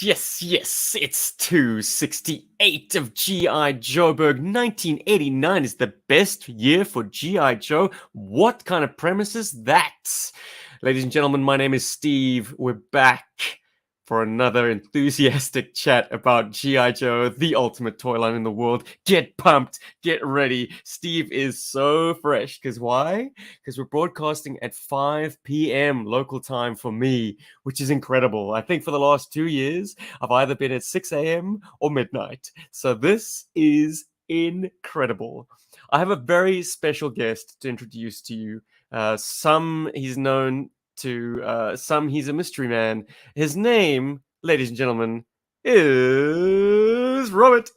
Yes. It's 268 of GI Joburg. 1989 is the best year for GI Joe. What kind of premise is that? Ladies and gentlemen, my name is Steve. We're back for another enthusiastic chat about GI Joe, the ultimate toy line in the world. Get pumped, get ready. Steve is so fresh. Because why? Because we're broadcasting at 5 p.m. local time for me, which is incredible. I think for the last 2 years, I've either been at 6 a.m. or midnight. So this is incredible. I have a very special guest to introduce to you. Some he's known to, some he's a mystery man. His name, ladies and gentlemen, is Robert.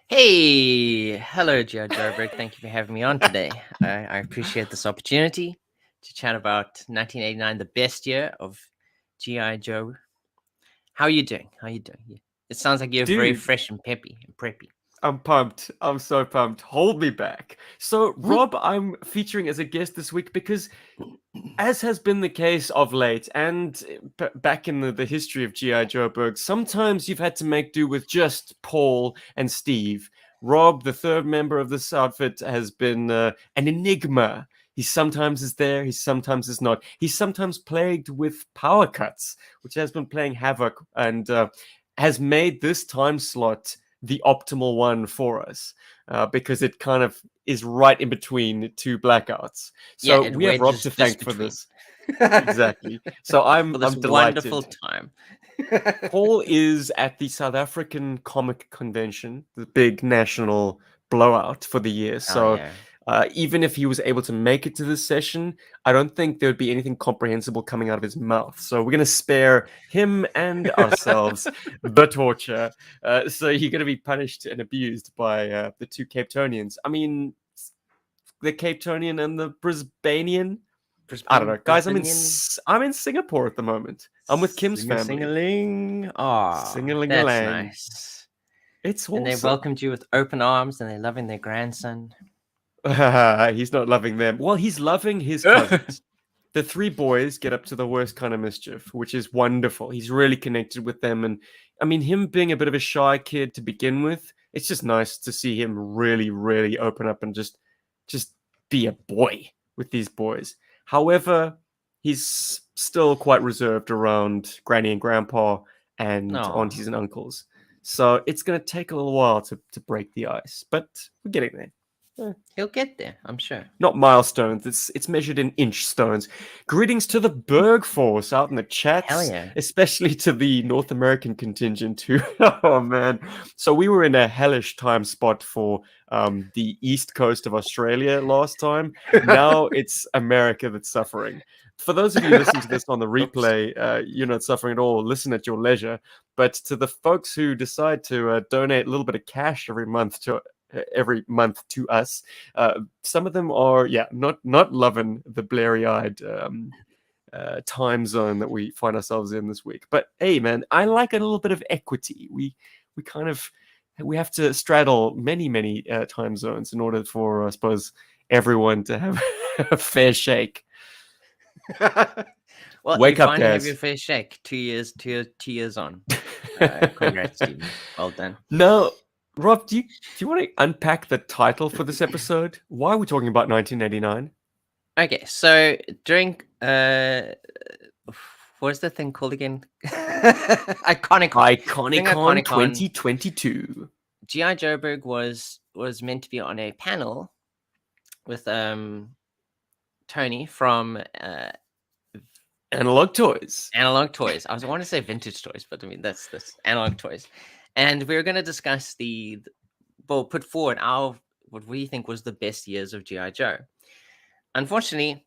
Hey, hello, GI Joburg. Thank you for having me on today. I appreciate this opportunity to chat about 1989, the best year of GI Joe. How are you doing? It sounds like you're very Dude, fresh and peppy and preppy. I'm pumped. I'm so pumped. Hold me back. So, Rob, I'm featuring as a guest this week because, as has been the case of late and back in the history of G.I. Joburg, sometimes you've had to make do with just Paul and Steve. Rob, the third member of this outfit, has been an enigma. He sometimes is there, he sometimes is not. He's sometimes plagued with power cuts, which has been playing havoc and has made this time slot the optimal one for us because it kind of is right in between two blackouts. So we have Rob to thank for this. Exactly. So I'm delighted. Wonderful time. Paul is at the South African Comic Convention, the big national blowout for the year. So even if he was able to make it to this session, I don't think there would be anything comprehensible coming out of his mouth. So we're going to spare him and ourselves the torture. So you're going to be punished and abused by the two Cape Townians. I mean, the Cape Townian and the Brisbanean. I don't know, guys. I'm in Singapore at the moment. I'm with Kim's family. Sing-a-ling. Oh, Sing-a-ling-a-lang. that's nice. It's awesome. And they welcomed you with open arms, and they're loving their grandson. He's not loving them. Well, he's loving his cousins. The three boys get up to the worst kind of mischief, which is wonderful. He's really connected with them. And I mean, him being a bit of a shy kid to begin with, it's just nice to see him really, really open up and just be a boy with these boys. However, he's still quite reserved around Granny and Grandpa and aunties and uncles. So it's going to take a little while to break the ice, but we're getting there. He'll get there, I'm sure. Not milestones. It's measured in inch stones. Greetings to the Berg Force out in the chats. Hell yeah. Especially to the North American contingent too. Oh man. So we were in a hellish time spot for the east coast of Australia last time. Now it's America that's suffering. For those of you listening to this on the replay, you're not suffering at all. Listen at your leisure. But to the folks who decide to donate a little bit of cash every month to us, some of them are not loving the blurry-eyed time zone that we find ourselves in this week. But hey man, I like a little bit of equity. We have to straddle many time zones in order for I suppose everyone to have a fair shake. Well, wake you up, finally guys. have your fair shake. 2 years on. Congrats, Steve. Well done. No, Rob, do you want to unpack the title for this episode? Why are we talking about 1989? Okay, so during what's the thing called again? Iconicon 2022. GI Joburg was meant to be on a panel with Tony from Analog Toys. I want to say Vintage Toys, but I mean that's Analog Toys. And we were going to discuss put forward what we think was the best years of G.I. Joe. Unfortunately,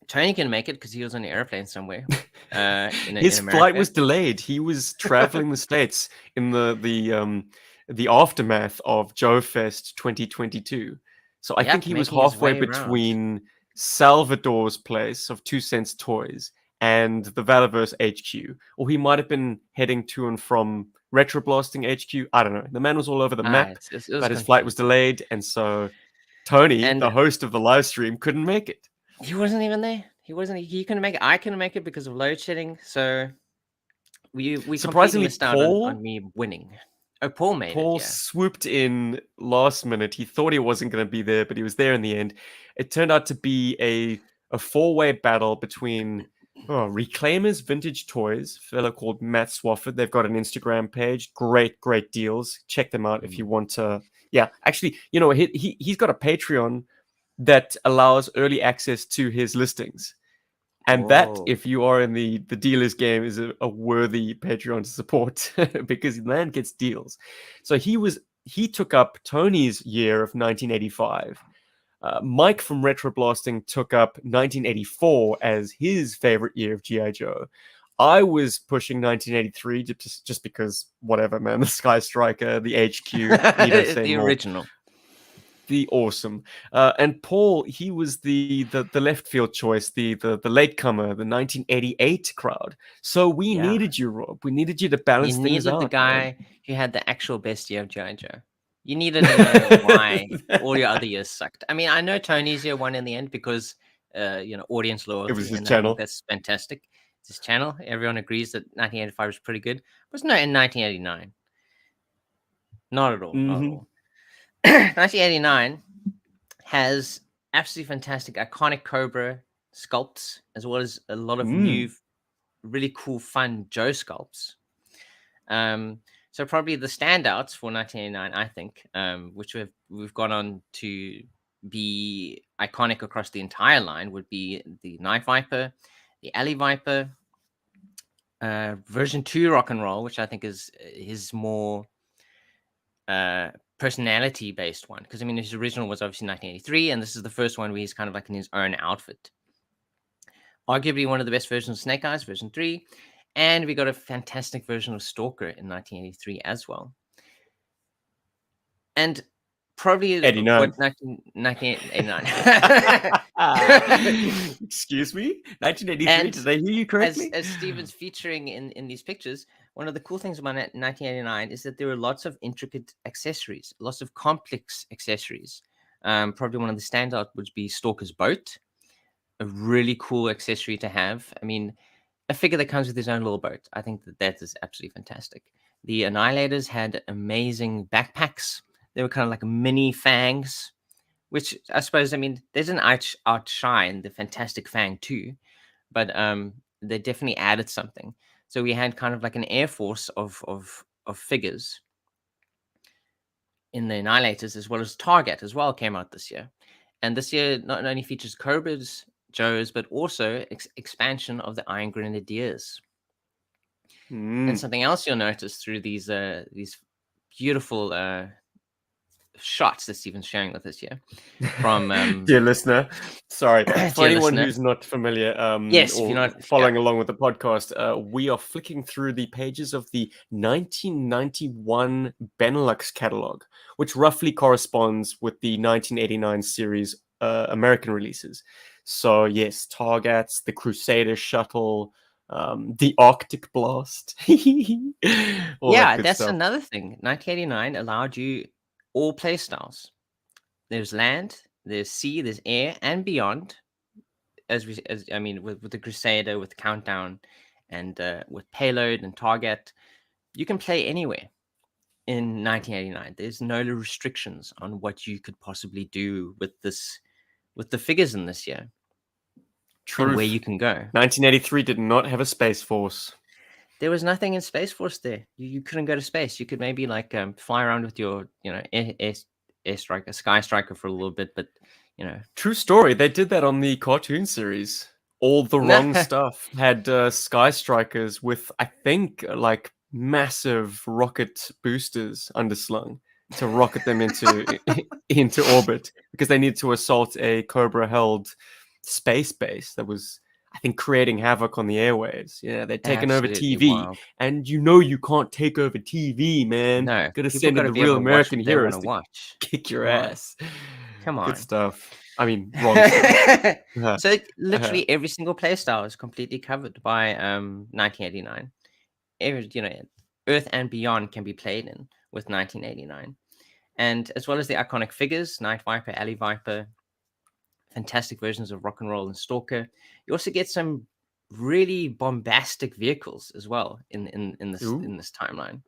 Tony can make it because he was on an airplane somewhere. His flight was delayed. He was traveling the States in the aftermath of Joe Fest 2022. So I think he was halfway between Salvador's place of 2 Cents Toys and the Valiverse HQ. Or he might have been heading to and from RetroBlasting HQ. I don't know. The man was all over the map, but his flight was delayed. And so Tony, the host of the live stream, couldn't make it. He wasn't even there. He couldn't make it. I couldn't make it because of load shedding. So We completely Surprisingly, missed out on me winning. Oh, Paul made Paul it, yeah. swooped in last minute. He thought he wasn't going to be there, but he was there in the end. It turned out to be a four-way battle between Reclaimers Vintage Toys, a fellow called Matt Swafford. They've got an Instagram page. Great deals. Check them out if you want to. Yeah, actually, he's got a Patreon that allows early access to his listings. And that, if you are in the dealers game, is a worthy Patreon to support because the man gets deals. So he took up Tony's year of 1985. Mike from RetroBlasting took up 1984 as his favorite year of GI Joe. I was pushing 1983 just because whatever, man. The Sky Striker, the HQ, need I say the more? original. The awesome. And Paul, he was the left field choice, the latecomer, the 1988 crowd. So we needed you, Rob. We needed you to balance things out. You needed the guy who had the actual best year of GI Joe. You needed to know why all your other years sucked. I mean, I know Tony's year won in the end because audience loyalty. It was his and channel. I think that's fantastic. It's his channel. Everyone agrees that 1985 was pretty good. But no, in 1989. Not at all. Not at all. 1989 has absolutely fantastic iconic Cobra sculpts, as well as a lot of new, really cool, fun Joe sculpts. So probably the standouts for 1989, I think, which we've gone on to be iconic across the entire line, would be the Night Viper, the Alley Viper, version 2 Rock and Roll, which I think is his more personality based one, because I mean his original was obviously 1983, and this is the first one where he's kind of like in his own outfit. Arguably one of the best versions of Snake Eyes, version 3, and we got a fantastic version of Stalker in 1983 as well. And probably 89. 1989. Excuse me? 1983, did I hear you correctly? As Steven's featuring in these pictures, one of the cool things about 1989 is that there were lots of intricate accessories, lots of complex accessories. Probably one of the standout would be Stalker's boat, a really cool accessory to have. I mean, a figure that comes with his own little boat. I think that is absolutely fantastic. The Annihilators had amazing backpacks. They were kind of like mini fangs, which I suppose, I mean, there's an outshine the Fantastic Fang too, but they definitely added something. So we had kind of like an air force of figures in the Annihilators, as well as Target as well came out this year. And this year not only features Cobras, Joes, but also expansion of the Iron Grenadiers. And something else you'll notice through these beautiful shots that Steven's sharing with us here from dear listener, sorry for anyone listener. who's not familiar Yes, or if you're not following along with the podcast, we are flicking through the pages of the 1991 Benelux catalog, which roughly corresponds with the 1989 series American releases. So yes, Targets, the Crusader shuttle, the Arctic Blast. That's stuff. Another thing. 1989 allowed you all playstyles. There's land, there's sea, there's air, and beyond. With the Crusader, with Countdown, and with Payload and Target, you can play anywhere in 1989. There's no restrictions on what you could possibly do with the figures in this year. Truth. And where you can go. 1983 did not have a Space Force. There was nothing in Space Force there. You couldn't go to space. You could maybe like fly around with your, air striker, Sky Striker for a little bit, but True story. They did that on the cartoon series. All the wrong stuff had Sky Strikers with, I think, like massive rocket boosters underslung to rocket them into orbit because they needed to assault a Cobra-held space base that was, I think, creating havoc on the airwaves. Yeah, they'd taken over TV, wild. And you can't take over TV, man. No, gotta send in the real American heroes to kick your ass. Come on, good stuff. I mean, wrong stuff. So literally every single playstyle is completely covered by 1989. Earth and Beyond can be played in with 1989, and as well as the iconic figures, Night Viper, Alley Viper. Fantastic versions of Rock and Roll and Stalker. You also get some really bombastic vehicles as well in Ooh, this timeline.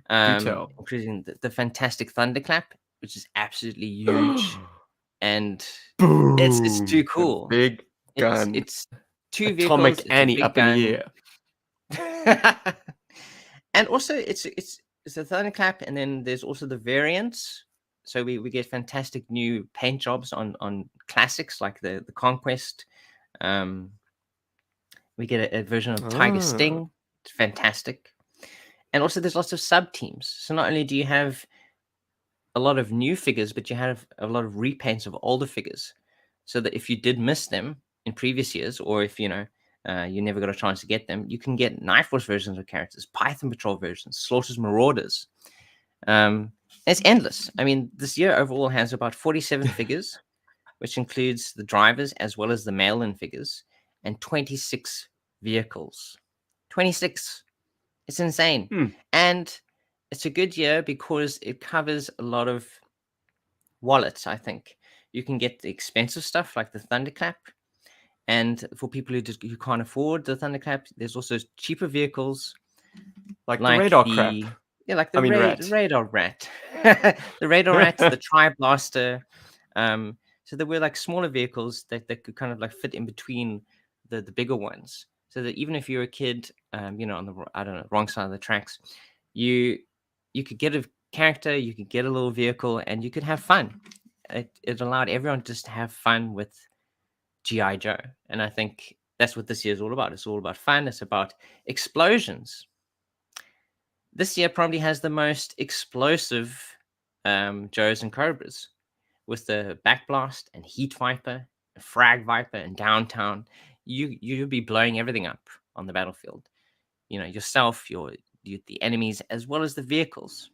do tell. Including the fantastic thunderclap, which is absolutely huge, and it's too Boom! The cool. big It's gun. it's two vehicles. Atomic It's a Annie big up in the gun, air. and also it's a thunderclap, and then there's also the variants. So we get fantastic new paint jobs on classics like the Conquest. Um, we get a version of Tiger Ah, Sting. It's fantastic, and also there's lots of sub teams. So not only do you have a lot of new figures, but you have a lot of repaints of older figures, so that if you did miss them in previous years, or if you never got a chance to get them, you can get Knife Force versions of characters, Python Patrol versions, Slaughter's Marauders. It's endless. I mean, this year overall has about 47 figures, which includes the drivers as well as the mail-in figures, and 26 vehicles. 26. It's insane. hmm. And it's a good year because it covers a lot of wallets, I think. You can get the expensive stuff like the Thunderclap. And for people who can't afford the Thunderclap, there's also cheaper vehicles Like the like radar crap. the yeah, like I the mean, rat. radar rat, the radar rat, the tri blaster. So there were like smaller vehicles that could kind of like fit in between the bigger ones, so that even if you're a kid, on the I don't know wrong side of the tracks, you you could get a character, you could get a little vehicle, and you could have fun. It allowed everyone just to have fun with GI Joe, and I think that's what this year is all about. It's all about fun. It's about explosions. This year probably has the most explosive Joes and Cobras with the Backblast and Heat Viper, Frag Viper, and Downtown. You'll be blowing everything up on the battlefield. Yourself, the enemies, as well as the vehicles,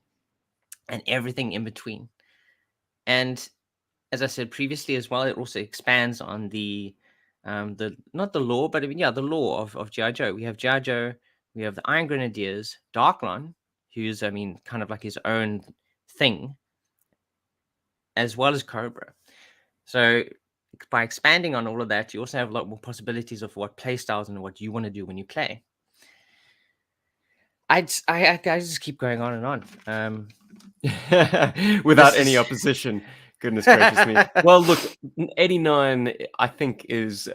and everything in between. And as I said previously as well, it also expands on the not the law, but I mean, yeah, the law of GI Joe. We have GI Joe, we have the Iron Grenadiers, Darklon, who's kind of like his own thing, as well as Cobra. So by expanding on all of that, you also have a lot more possibilities of what play styles and what you want to do when you play. I just keep going on and on. Without This any is opposition. Goodness gracious me. Well, look, 89, I think, is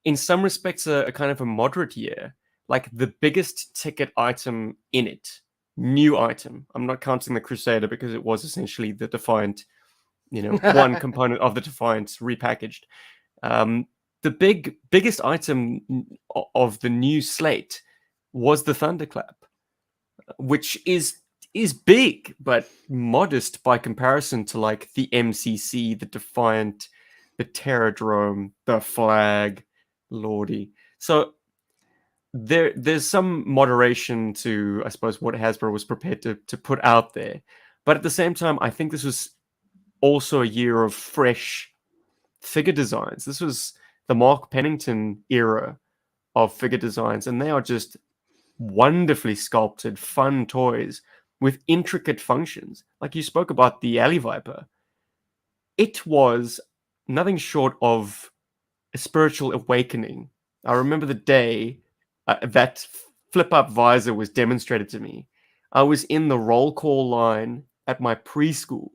in some respects a kind of a moderate year. Like the biggest ticket item in it, new item. I'm not counting the Crusader because it was essentially the Defiant, one component of the Defiant repackaged. Um, the biggest item of the new slate was the Thunderclap, which is big but modest by comparison to like the MCC, the Defiant, the Terradrome, the Flag, Lordy. So there's some moderation to, I suppose, what Hasbro was prepared to put out there. But at the same time, I think this was also a year of fresh figure designs. This was the Mark Pennington era of figure designs, and they are just wonderfully sculpted, fun toys with intricate functions. Like you spoke about the Alley Viper. It was nothing short of a spiritual awakening. I remember the day that flip up visor was demonstrated to me. I was in the roll call line at my preschool,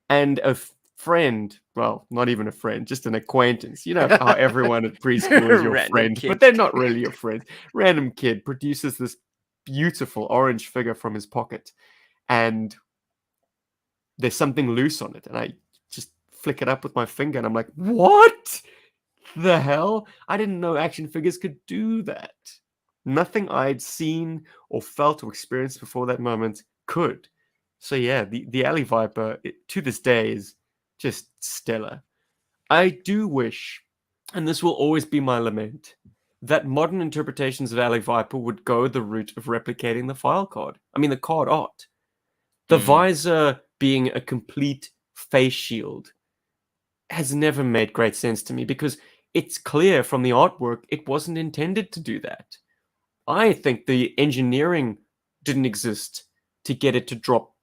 and a friend, well, not even a friend, just an acquaintance. You know how everyone at preschool is your random friend, but kid. they're not really your friends. Random kid produces this beautiful orange figure from his pocket, and there's something loose on it, and I just flick it up with my finger, and I'm like, what the hell? I didn't know action figures could do that. Nothing I'd seen or felt or experienced before that moment could. So yeah, the Alley Viper to this day is just stellar. I do wish, and this will always be my lament, that modern interpretations of Alley Viper would go the route of replicating the file card. I mean, the card art. The Mm, visor being a complete face shield has never made great sense to me because it's clear from the artwork it wasn't intended to do that. I think the engineering didn't exist to get it to drop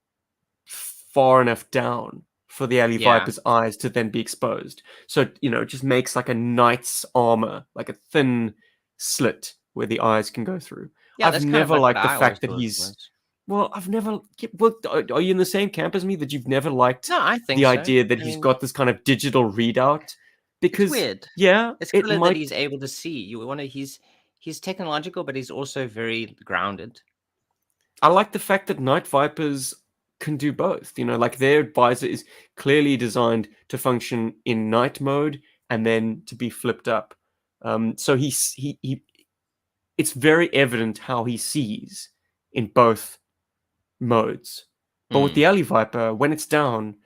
far enough down for the Alley yeah. Viper's eyes to then be exposed. So, it just makes like a knight's armor, like a thin, slit where the eyes can go through. Yeah, I've that's kind of never like what liked the I always fact that thought it he's. was. Well, I've never. Well, are you in the same camp as me that you've never liked No, I the think so. idea that I he's mean, got this kind of digital readout? it's Because, weird. yeah, It's it cooler that might. he's able to see. You want to. He's technological, but he's also very grounded. I like the fact that Night Vipers can do both. Like their advisor is clearly designed to function in night mode and then to be flipped up. So he it's very evident how he sees in both modes. But with Hmm. the Alley Viper, when it's down,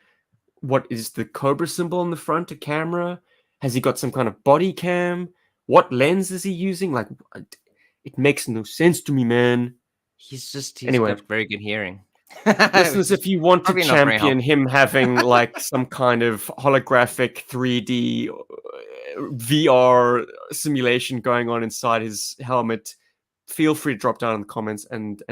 what is the Cobra symbol on the front? A camera? Has he got some kind of body cam? What lens is he using? Like, it makes no sense to me, man. He's Anyway, got very good hearing, listeners, which is if you want to probably not very champion helpful. him having like some kind of holographic 3D VR simulation going on inside his helmet, feel free to drop down in the comments and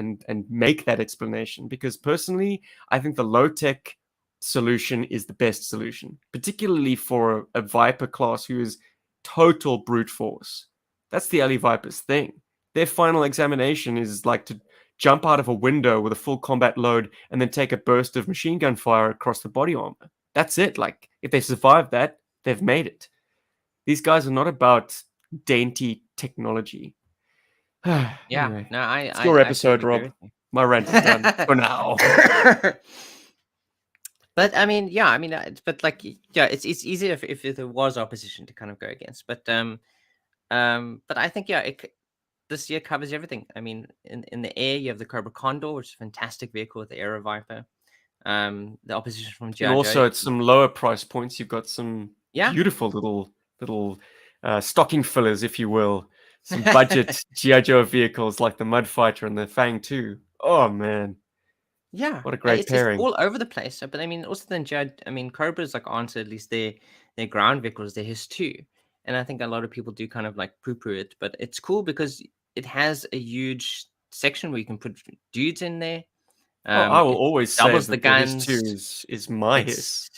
make that explanation. Because personally, I think the low tech solution is the best solution, particularly for a Viper class who is total brute force. That's the Alley Viper's thing. Their final examination is like to jump out of a window with a full combat load and then take a burst of machine gun fire across the body armor. That's it. Like, if they survive that, they've made it. These guys are not about dainty technology. Yeah, Anyway, no, it's your I episode, totally agree Rob. with you. My rant is done for now. But I mean, yeah, I mean, but like, yeah, it's easier if there was opposition to kind of go against. But I think, yeah, this year covers everything. I mean, in the air, you have the Cobra Condor, which is a fantastic vehicle with the Aero Viper. The opposition from And GI also, Joe, at some lower price points, you've got some yeah. beautiful little stocking fillers, if you will. Some budget GI Joe vehicles like the Mud Fighter and the Fang 2. Oh man, Yeah, what a great it's pairing! all over the place. But I mean, also then Judd, I mean, Cobra's like answer at least their ground vehicles, they're his too. And I think a lot of people do kind of like poo-poo it, but it's cool because it has a huge section where you can put dudes in there. Oh, I will It always say doubles the that the Hiss guns. 2 is my It's Hiss.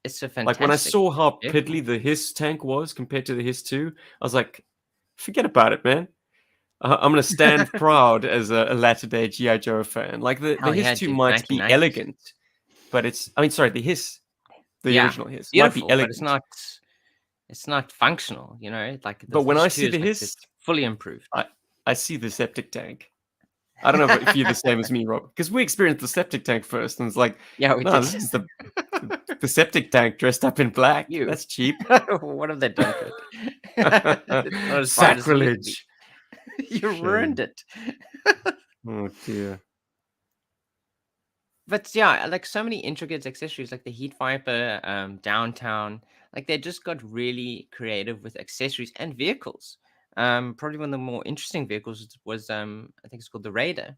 it's a Like when I fantastic saw how vehicle. piddly the Hiss tank was compared to the Hiss 2, I was like, forget about it, man. I'm gonna stand proud as a latter day GI Joe fan. Like the Hell Hiss yeah, 2 dude. might be 1990s. elegant, but I mean, sorry, the Yeah. original Hiss might be Beautiful, but elegant. it's not functional, you know? Like the But when Hiss I 2 see is the like Hiss, it's fully improved. I see the septic tank. I don't know if you're the same as me, Rob, because we experienced the septic tank first, and it's like, Yeah, we no, did. this is the septic tank dressed up in black. You. That's cheap. What have they done to it? It's not as bright as it used to be. Sacrilege. You ruined Shame. it. Oh dear. But yeah, like so many intricate accessories, like the Heat Viper, Downtown, like they just got really creative with accessories and vehicles. Probably one of the more interesting vehicles was I think it's called the Raider.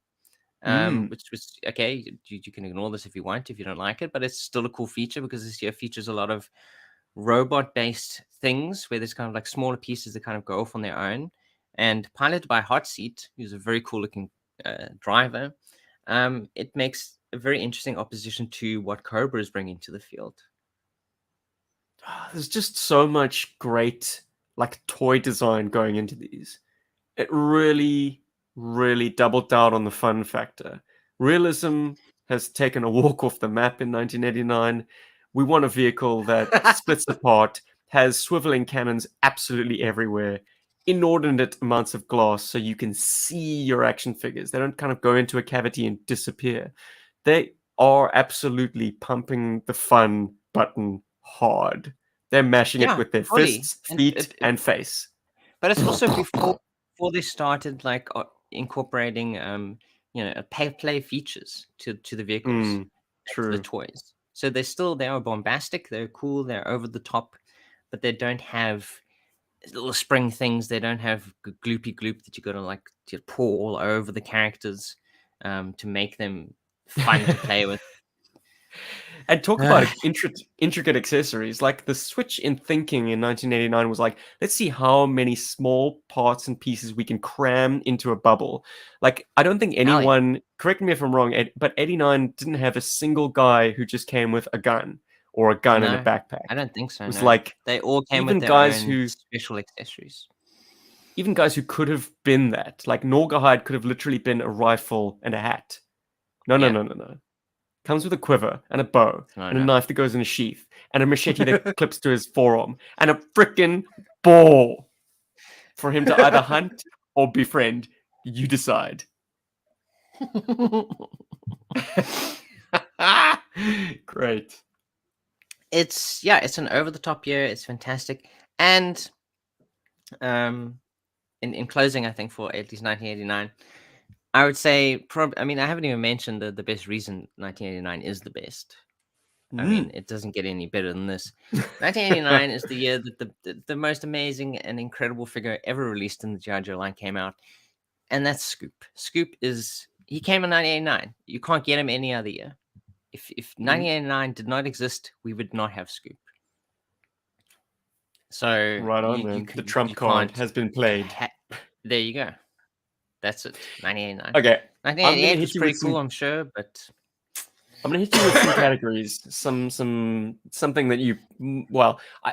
Mm. Which was okay. You can ignore this if you want, if you don't like it, but it's still a cool feature because this year features a lot of robot-based things where there's kind of like smaller pieces that kind of go off on their own, and piloted by Hot Seat, who's a very cool-looking driver. It makes a very interesting opposition to what Cobra is bringing to the field. There's just so much great like toy design going into these. It really, really doubled down on the fun factor. Realism has taken a walk off the map in 1989. We want a vehicle that splits apart, has swiveling cannons absolutely everywhere, inordinate amounts of glass so you can see your action figures. They don't kind of go into a cavity and disappear. They are absolutely pumping the fun button hard. They're mashing it Yeah, with their fully. fists, And feet, and face. but it's also before they started like incorporating play features to the vehicles, to the True. toys. So they are bombastic, they're cool, they're over the top, but they don't have little spring things. They don't have gloopy gloop that you got to like to pour all over the characters to make them fun to play with. And talk about intricate accessories. Like the switch in thinking in 1989 was like, let's see how many small parts and pieces we can cram into a bubble. Like, I don't think Hell yeah. anyone, correct me if I'm wrong, but 89 didn't have a single guy who just came with a gun or a gun and a No, backpack. I don't think so. It was No, like they all came with even their guys own who special accessories. even guys who could have been that, like Norgahide could have literally been a rifle and a hat. No. Comes with a quiver and a bow and a knife that goes in a sheath and a machete that clips to his forearm and a frickin' ball for him to either hunt or befriend. You decide. Great. It's an over the top year. It's fantastic. And in closing, I think for at least 1989, I would say I mean, I haven't even mentioned the best reason 1989 is the best. I mean, it doesn't get any better than this. 1989 is the year that the most amazing and incredible figure ever released in the GI Joe line came out, and that's Scoop. Scoop he came in 1989. You can't get him any other year. If 1989 did not exist, we would not have Scoop. So right on, man. The trump card has been played. There you go. That's it. 1989. Okay. 1988 was pretty cool, I'm sure, but I'm gonna hit you with some categories. Something that you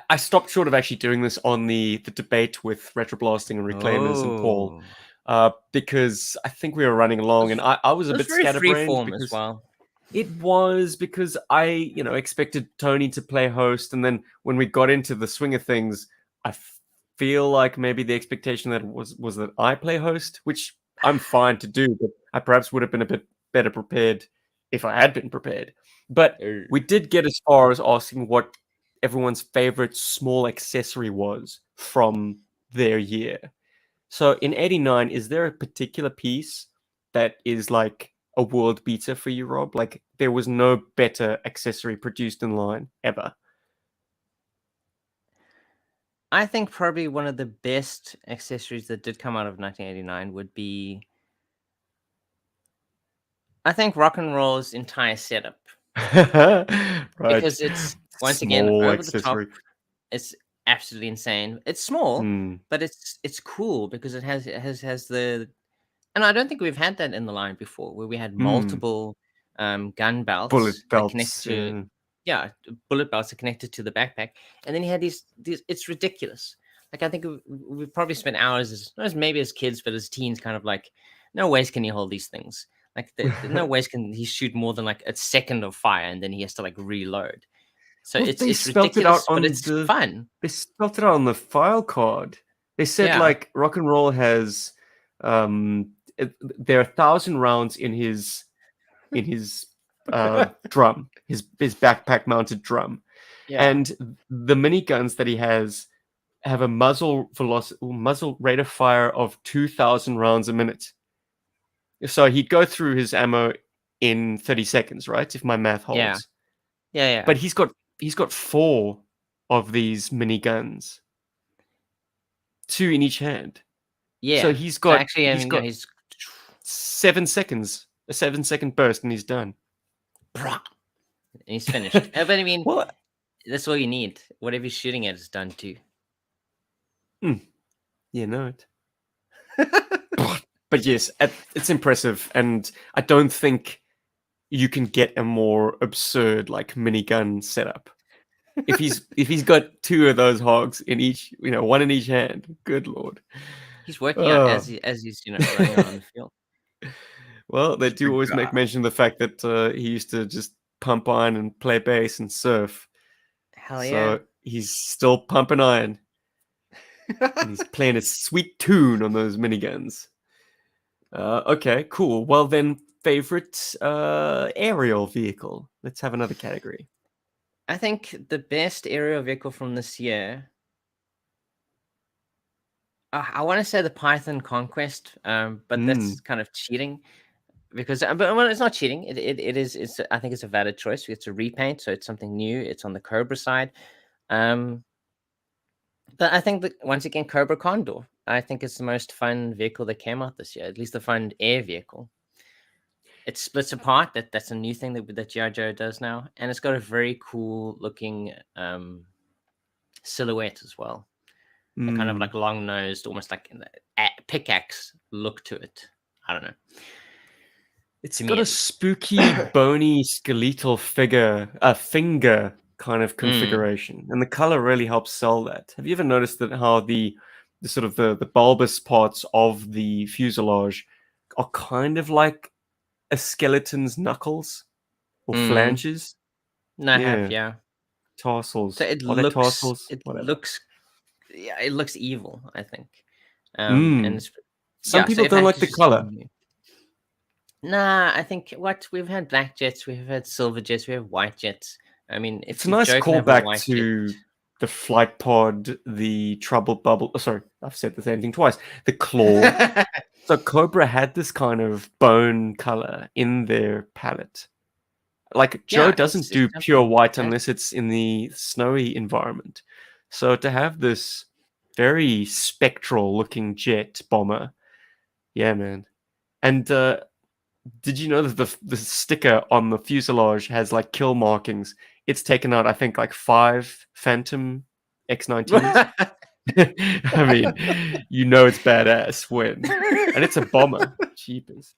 I stopped short of actually doing this on the debate with RetroBlasting and Reclaimers and Paul. Because I think we were running along, and I was a bit scatterbrained as well. It was because I, expected Tony to play host, and then when we got into the swing of things, I feel like maybe the expectation that was that I play host, which I'm fine to do, but I perhaps would have been a bit better prepared if I had been prepared. But we did get as far as asking what everyone's favorite small accessory was from their year. So in 89, is there a particular piece that is like a world beater for you, Rob? Like there was no better accessory produced in line ever. I think probably one of the best accessories that did come out of 1989 would be, I think, Rock and Roll's entire setup. Right. Because it's once again over the top. It's absolutely insane. It's small, but it's cool because it has the, and I don't think we've had that in the line before, where we had multiple gun belts, bullet belts connected to bullet belts are connected to the backpack, and then you had these. It's ridiculous. Like I think we've probably spent hours maybe as kids, but as teens, kind of like, no ways can you hold these things. Like no ways can he shoot more than like a second of fire, and then he has to like reload. So it's ridiculous, but it's fun. They spelled it out on the file card. They said like Rock and Roll has there are 1,000 rounds in his drum, his backpack mounted drum, and the miniguns that he has have a muzzle rate of fire of 2,000 rounds a minute. So he'd go through his ammo in 30 seconds, right? If my math holds. Yeah. But he's got 4 of these miniguns, 2 in each hand. Yeah. So he's got he's 7 seconds, a 7-second burst, and he's done. And he's finished. But I mean, that's all you need. Whatever you're shooting at is done too. Yeah, no. But yes, it's impressive, and I don't think you can get a more absurd like minigun setup. If he's got 2 of those hogs in each, 1 in each hand, good lord. He's working out as he's running on the field. Well, they do always make mention of the fact that he used to just pump iron and play bass and surf. Hell yeah! So he's still pumping iron. And he's playing a sweet tune on those miniguns. Okay, cool. Well then, favorite aerial vehicle. Let's have another category. I think the best aerial vehicle from this year, I want to say the Python Conquest, but that's kind of cheating, because but it's not cheating. It is. I think it's a valid choice. It's a repaint, so it's something new. It's on the Cobra side, but I think that once again, Cobra Condor. I think it's the most fun vehicle that came out this year. At least the fun air vehicle. It splits apart. That's a new thing that GI Joe does now, and it's got a very cool looking silhouette as well. A kind of like long nosed, almost like a pickaxe look to it. I don't know. It's got a spooky, bony, skeletal finger kind of configuration, and the color really helps sell that. Have you ever noticed that how the the sort of the bulbous parts of the fuselage are kind of like a skeleton's knuckles or Mm. flanges. No, I have, Yeah, yeah. So tarsals. Are they tarsals? Whatever. yeah, it looks evil, I think. And Mm. it's, Some yeah, so people if I don't had like to the just color. nah, I think what we've had black jets, we've had silver jets, we have white jets. I mean, It's if a nice Joe can have a callback white jet, to the flight pod, the trouble bubble. Oh, sorry, I've said the same thing twice. The claw. So Cobra had this kind of bone color in their palette. Like Joe yeah, doesn't it's do pure something white fantastic. unless it's in the snowy environment. So to have this very spectral looking jet bomber, yeah, man. And did you know that the sticker on the fuselage has like kill markings? It's taken out, I think, like 5 Phantom X-19s. I mean, you know it's badass when, and it's a bomber. Jeepers.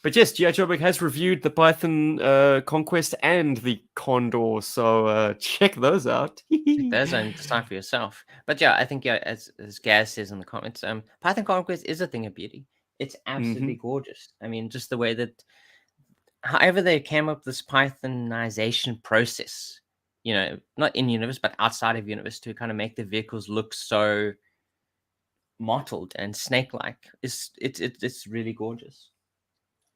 But yes, GI Joburg has reviewed the Python Conquest and the Condor, so check those out. Check those out and decide for yourself. But yeah, I think yeah, as Gaz says in the comments, Python Conquest is a thing of beauty. It's absolutely Hmm. gorgeous. I mean, just the way that, however, they came up with this Pythonization process, not in universe but outside of universe, to kind of make the vehicles look so mottled and snake-like. It's really gorgeous.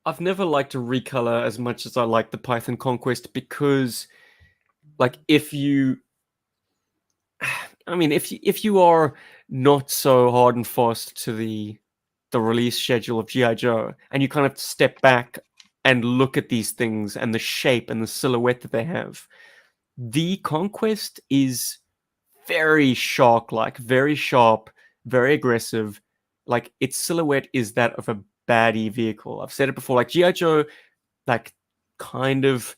I've never liked to recolor as much as I like the Python Conquest because, like, if you are not so hard and fast to the release schedule of GI Joe, and you kind of step back and look at these things and the shape and the silhouette that they have, the Conquest is very shark-like, very sharp, very aggressive. Like its silhouette is that of a baddie vehicle. I've said it before. Like GI Joe, like kind of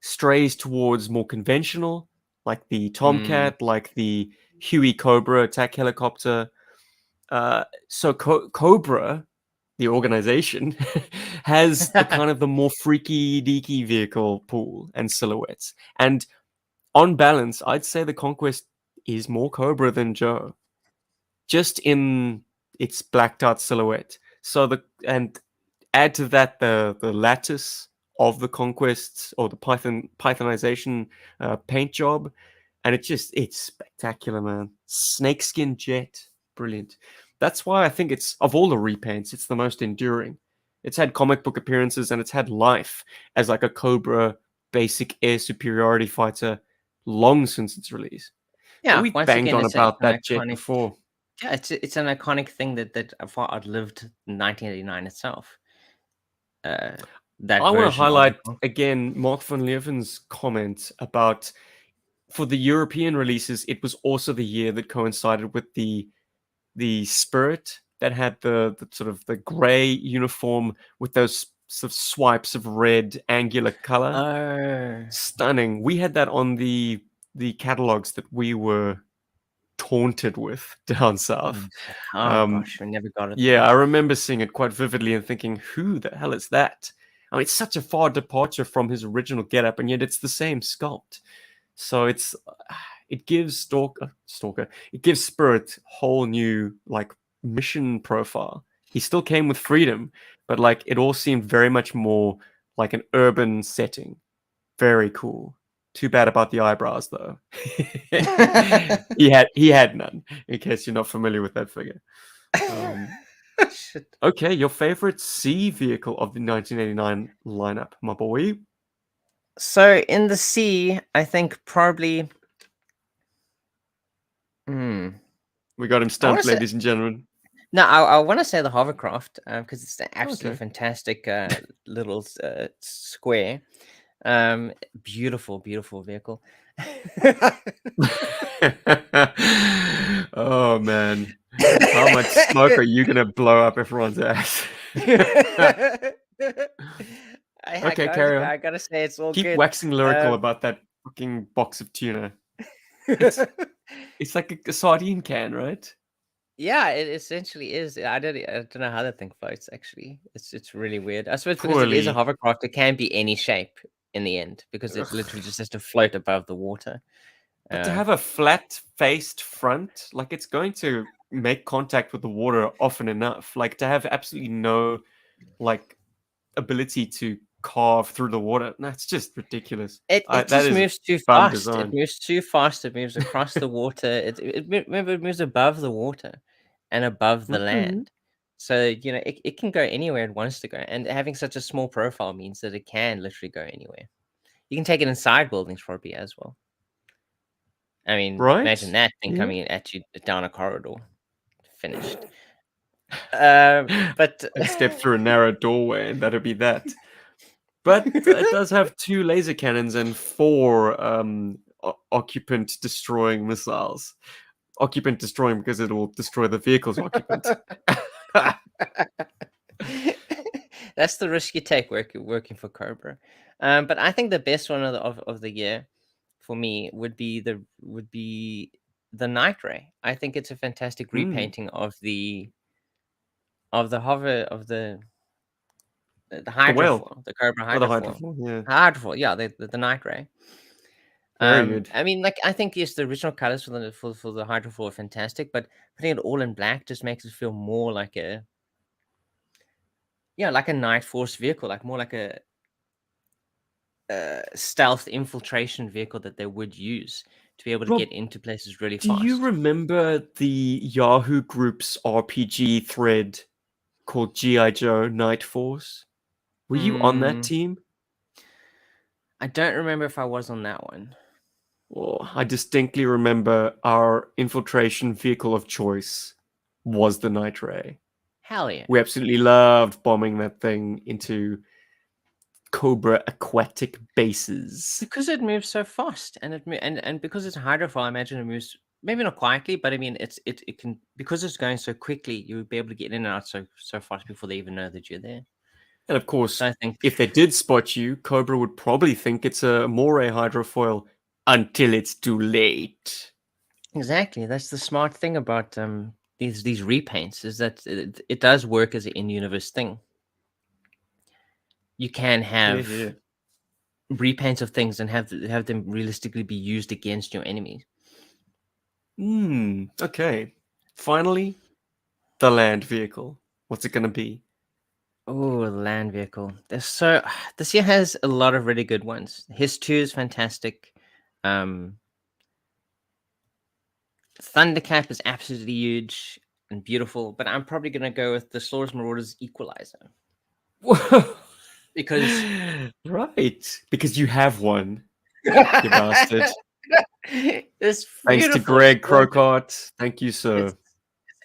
strays towards more conventional, like the Mm. Tomcat, like the Huey Cobra attack helicopter. So Cobra, the organization, has the kind of the more freaky deaky vehicle pool and silhouettes. And on balance, I'd say the Conquest is more Cobra than Joe, just in its blacked out silhouette. So and add to that the lattice of the conquests or the Pythonization paint job, and it's spectacular, man. Snakeskin jet, brilliant. That's why I think it's of all the repaints, it's the most enduring. It's had comic book appearances and it's had life as like a Cobra basic air superiority fighter long since its release. But Yeah, we've once banged again, on it's about an that jet iconic. before. Yeah, it's an iconic thing that far outlived 1989 itself. Uh, that I want to version of the highlight console. again Mark van Leeuwen's comment about for the European releases, it was also the year that coincided with the Spirit that had the sort of the gray uniform with those sort of swipes of red angular color. Oh, Stunning. We had that on the catalogs that we were taunted with down south. oh Um, gosh, we never got it yeah, though. I remember seeing it quite vividly and thinking, who the hell is that? I mean, it's such a far departure from his original getup, and yet it's the same sculpt. So it gives Stalker, it gives Spirit whole new like mission profile. He still came with freedom, but like it all seemed very much more like an urban setting. Very cool. Too bad about the eyebrows though. he had none, in case you're not familiar with that figure. Um, Shit. okay, your favorite C vehicle of the 1989 lineup, my boy. So in the sea, I think probably. Hmm. We got him I want stumped, to say ladies and gentlemen. no. I want to say the hovercraft because it's an absolutely Okay. fantastic little square. Beautiful, beautiful vehicle. Oh man, how much smoke are you gonna blow up everyone's ass? Okay, carry on. I gotta say it's all Keep good. waxing lyrical Um, about that fucking box of tuna. It's it's like a sardine can, right? yeah, it essentially is. I don't know how that thing floats. Actually, it's really weird. I suppose because it is a Poorly. hovercraft, it can be any shape in the end because it literally just has to float above the water. But to have a flat-faced front, like it's going to make contact with the water often enough. Like to have absolutely no like ability to carve through the water. That's just ridiculous. It That just is moves too fun fast. It design. moves too fast. It moves across the water. Remember, it moves above the water and above the Mhm. land. So, it can go anywhere it wants to go. And having such a small profile means that it can literally go anywhere. You can take it inside buildings probably as well. I mean, imagine Right? that thing Yeah. coming in at you down a corridor. Finished. But I'd step through a narrow doorway and that'd be that. But it does have 2 laser cannons and 4 occupant destroying missiles. Occupant destroying because it will destroy the vehicle's occupant. That's the risk you take working for Cobra. But I think the best one of the year for me would be the Night Ray. I think it's a fantastic Mm, repainting of the hover of the the whale. hydrofoil, the Cobra Oh, the hydrofoil. hydrofoil. Yeah. Hydrofoil, yeah, the Night Ray. Very good. I mean, like I think yes, the original colors for the hydrofoil are fantastic, but putting it all in black just makes it feel more like like a Night Force vehicle, like more like a stealth infiltration vehicle that they would use to be able to Rob, get into places really do you fast. remember the Yahoo Group's RPG thread called GI Joe Night Force? Were you on that Mm, team? I don't remember if I was on that one. Oh, I distinctly remember our infiltration vehicle of choice was the Night Ray. Hell yeah. We absolutely loved bombing that thing into Cobra aquatic bases. Because it moves so fast and because it's a hydrofoil, I imagine it moves maybe not quietly, but I mean it can, because it's going so quickly, you'll be able to get in and out so fast before they even know that you're there. And of course, So I think if they did spot you, Cobra would probably think it's a moray hydrofoil until it's too late. exactly that's the smart thing about these repaints is that it does work as an in-universe thing. You can Yeah, have yeah. repaints of things and have them realistically be used against your enemies. Okay. Finally, the land vehicle. What's it gonna be? Oh, the land vehicle. This year has a lot of really good ones. His 2 is fantastic. Um Thunderclap is absolutely huge and beautiful, but I'm probably gonna go with the Slaughter's Marauders Equalizer. Because Right. Because you have one, you bastard. it's Thanks to beautiful. It's Greg gorgeous. Crocott. Thank you, It's sir.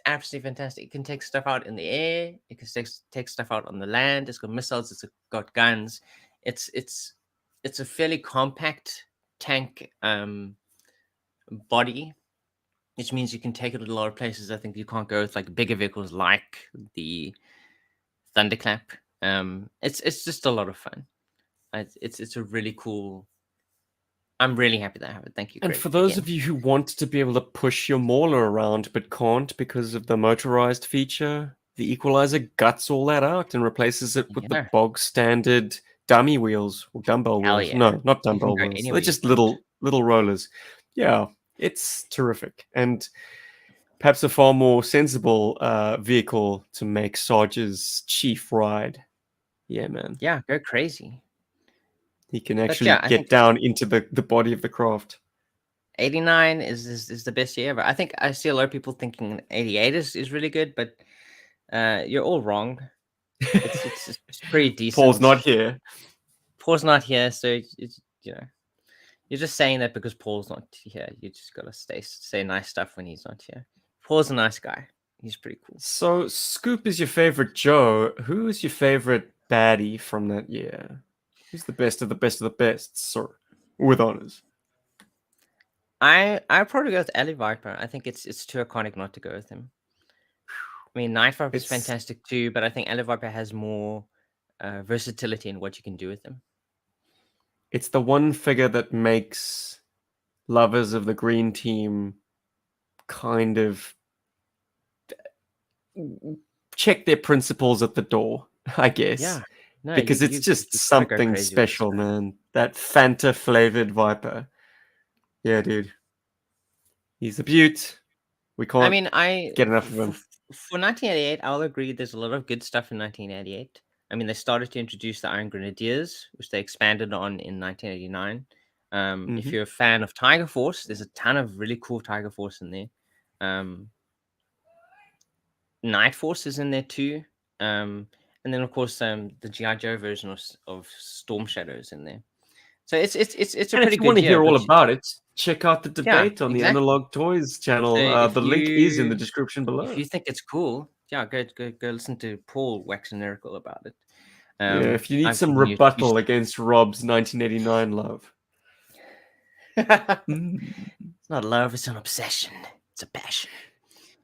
absolutely fantastic. It can take stuff out in the air. It can take stuff out on the land. It's got missiles. It's got guns. It's it's it's a fairly compact tank body, which means you can take it to a lot of places. I think you can't go with like bigger vehicles like the Thunderclap. It's just a lot of fun. It's a really cool. I'm really happy that I have it. Thank you, And Greg, for those again. of you who want to be able to push your mauler around but can't because of the motorized feature, the equalizer guts all that out and replaces it with the Yeah, bog standard dummy wheels or dumbbell hell wheels. yeah. No, not You can dumbbell go wheels. They're anywhere you just want. little rollers. Yeah, it's terrific. And perhaps a far more sensible vehicle to make Sarge's chief ride. Yeah, man. Yeah, go crazy. He can But actually yeah, I get think down into the body of the craft. 89 is the best year ever. I think I see a lot of people thinking 88 is really good, but you're all wrong. It's pretty Paul's decent. not here. Paul's not here, so you're just saying that because Paul's not here. You just gotta say nice stuff when he's not here. Paul's a nice guy. He's pretty cool. So, Scoop is your favorite Joe. Who is your favorite baddie from that year? Who's the best of the best of the best, sir? With honors. I probably go with Ali Viper. I think it's too iconic not to go with him. I mean, Night Viper is It's fantastic too, but I think Ali Viper has more versatility in what you can do with him. it's the one figure that makes lovers of the green team kind of check their principles at the door, I guess. Yeah. No, Because it's you just gotta go something crazy with this special, guy. man. That Fanta flavored Viper. Yeah, dude. He's a beaut. We I can't mean, get enough of him. for 1988, I'll agree. There's a lot of good stuff in 1988. I mean, they started to introduce the Iron Grenadiers, which they expanded on in 1989. If Hmm. you're a fan of Tiger Force, there's a ton of really cool Tiger Force in there. Night Force is in there too. And then of course the GI Joe version of Storm Shadow is in there. So it's a And if pretty you want good to year. hear all But about it, check out the yeah, debate on the exactly. Analog Toys So channel. The link is in the description if below. you think it's cool, yeah, go listen to Paul wax lyrical about it. Yeah, if you need I've some given you a few rebuttal against Rob's 1989 love. Mm. It's not love, it's an obsession. It's a passion.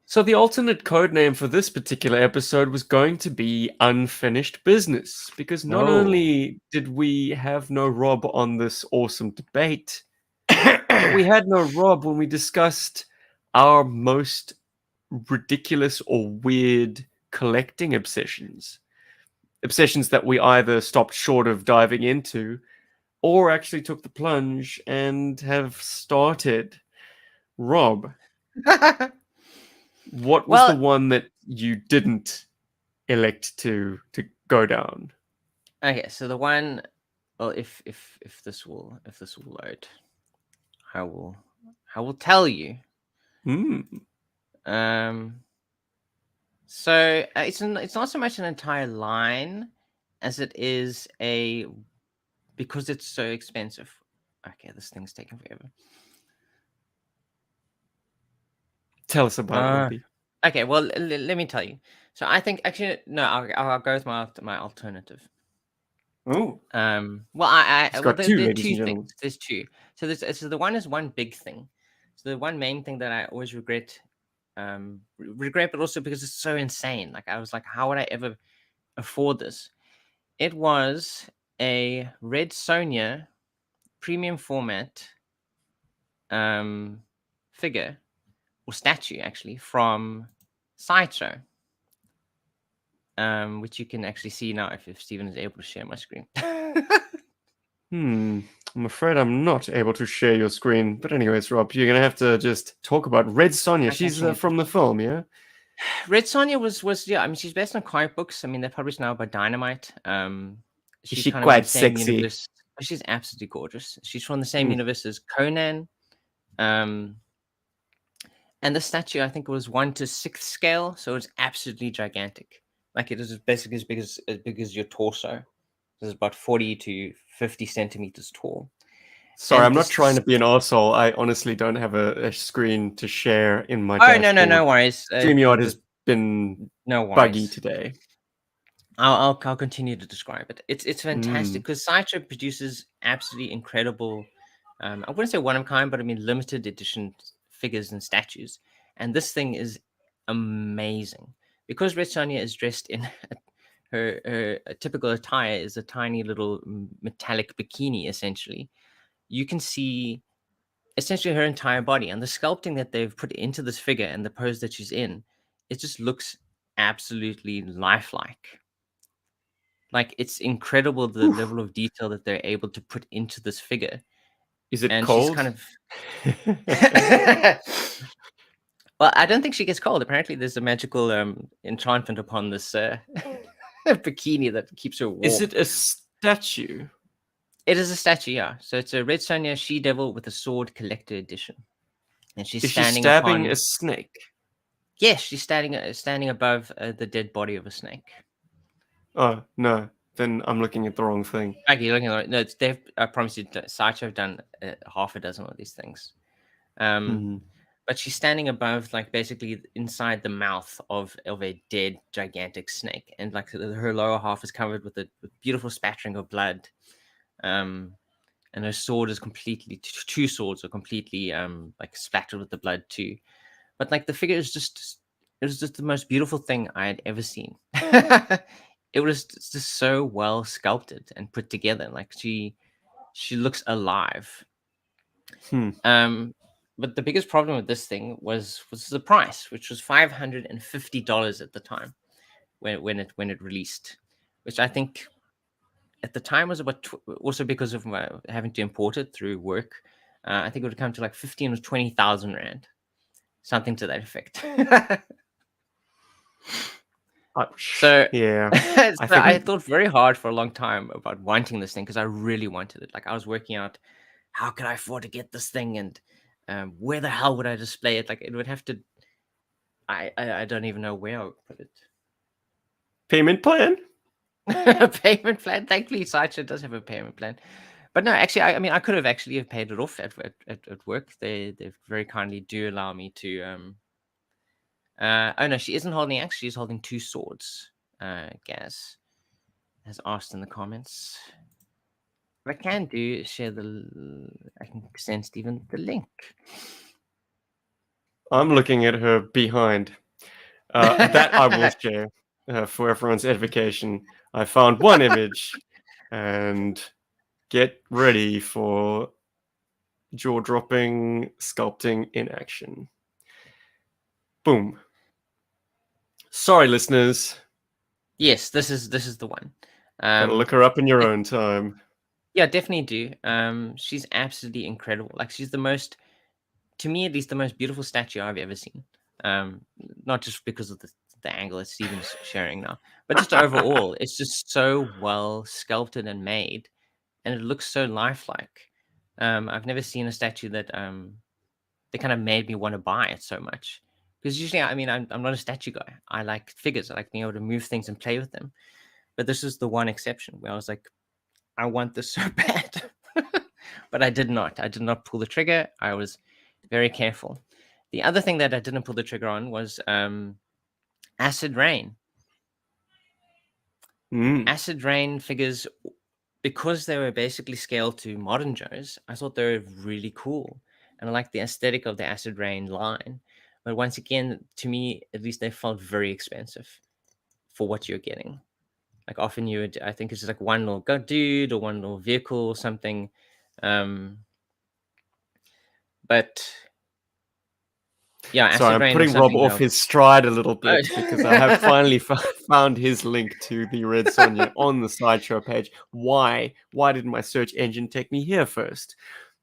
So the alternate code name for this particular episode was going to be Unfinished Business, because not No. only did we have no Rob on this awesome debate, but we had no Rob when we discussed our most ridiculous or weird collecting obsessions. Obsessions that we either stopped short of diving into or actually took the plunge and have started. Rob, what was the Well, one that you didn't elect to go down? okay, so the one, well, if this will load, I will tell you. Hmm. Um, so it's not so much an entire line as it is because it's so expensive. Okay, this thing's taking forever. Tell us about it, Robbie. Okay, well, let me tell you. So I think actually no, I'll go with my alternative. Oh, Well, it's well, got two, there are ladies two and things. gentlemen. There's two. So the one is one big thing. So the one main thing that I always regret, but also because it's so insane. Like I was like, how would I ever afford this? It was a Red Sonja premium format figure or statue actually from Sideshow. Which you can actually see now if Steven is able to share my screen. I'm afraid I'm not able to share your screen. But anyways, Rob, you're gonna have to just talk about Red Sonja. I can She's share from the film, yeah? Red Sonja was yeah. I mean, she's based on comic books. I mean, they're published now by Dynamite. Is She's she kind of in the quite same sexy? universe. She's absolutely gorgeous. She's from the same Mm. universe as Conan. And the statue I think was 1/6 scale, so it's absolutely gigantic. Like it is basically as big as your torso. It's about 40 to 50 centimeters tall. Sorry, And I'm not trying this to be an arsehole. I honestly don't have a screen to share in my oh no dashboard. worries. StreamYard has been No buggy worries. today. I'll continue to describe it. It's fantastic Mm. because Sideshow produces absolutely incredible. I wouldn't say one of a kind, but I mean limited edition figures and statues. And this thing is amazing because Red Sonja is dressed in her typical attire is a tiny little metallic bikini. Essentially, you can see essentially her entire body, and the sculpting that they've put into this figure and the pose that she's in, it just looks absolutely lifelike. Like it's incredible the Whew. level of detail that they're able to put into this figure. Is it And she's kind cold? of well, I don't think she gets cold. Apparently there's a magical enchantment upon this bikini that keeps her Is warm. it a statue? It is a statue, yeah. So it's a Red Sonja she devil with a sword collector edition. And she's Is she standing stabbing upon a snake? yes, she's standing above the dead body of a snake. Oh, no. Then I'm looking at the wrong thing. Okay, you're looking at no, they've I promise you Sideshow have done half a dozen of these things. Hmm. But she's standing above, like basically inside the mouth of a dead gigantic snake, and like her lower half is covered with a beautiful spattering of blood, and her sword is completely two swords are completely like splattered with the blood too. But like the figure is just it was just the most beautiful thing I had ever seen. It was just so well sculpted and put together. Like she looks alive. Hmm. But the biggest problem with this thing was the price, which was $550 at the time when it released, which I think at the time was about also because of having to import it through work. I think it would come to like 15 or 20,000 rand. something to that effect. So yeah, so I I think thought very hard for a long time about wanting this thing because I really wanted it. Like I was working out how could I afford to get this thing and where the hell would I display it? Like it would have to. I don't even know where I would put it. payment plan. Payment plan. Thankfully, Sideshow does have a payment plan. But no, actually, I mean, I could have actually have paid it off at work. They very kindly do allow me to. Oh no, she isn't holding axe. She's holding two swords. Gaz has asked in the comments. What I can do is share I can send Stephen the link. I'm looking at her behind. That I will share for everyone's edification. I found one image, and get ready for jaw-dropping sculpting in action. Boom. Sorry, listeners. Yes, this is the one. Gotta look her up in your own time. Yeah, definitely do. She's absolutely incredible. Like she's the most, to me at least, the most beautiful statue I've ever seen. Not just because of the angle that Steven's sharing now, but just overall, it's just so well sculpted and made, and it looks so lifelike. I've never seen a statue that they kind of made me want to buy it so much. Because usually, I mean, I'm not a statue guy. I like figures. I like being able to move things and play with them. But this is the one exception where I was like, I want this so bad. But I did not. I did not pull the trigger. I was very careful. The other thing that I didn't pull the trigger on was Acid Rain. Acid Rain figures, because they were basically scaled to modern Joes, I thought they were really cool. And I like the aesthetic of the Acid Rain line. But once again, to me, at least they felt very expensive for what you're getting. Like often you would, I think it's just like one little dude or one little vehicle or something. But yeah, sorry, I'm putting Rob off his stride a little bit because I have finally found his link to the Red Sonja on the Sideshow page. Why didn't my search engine take me here first?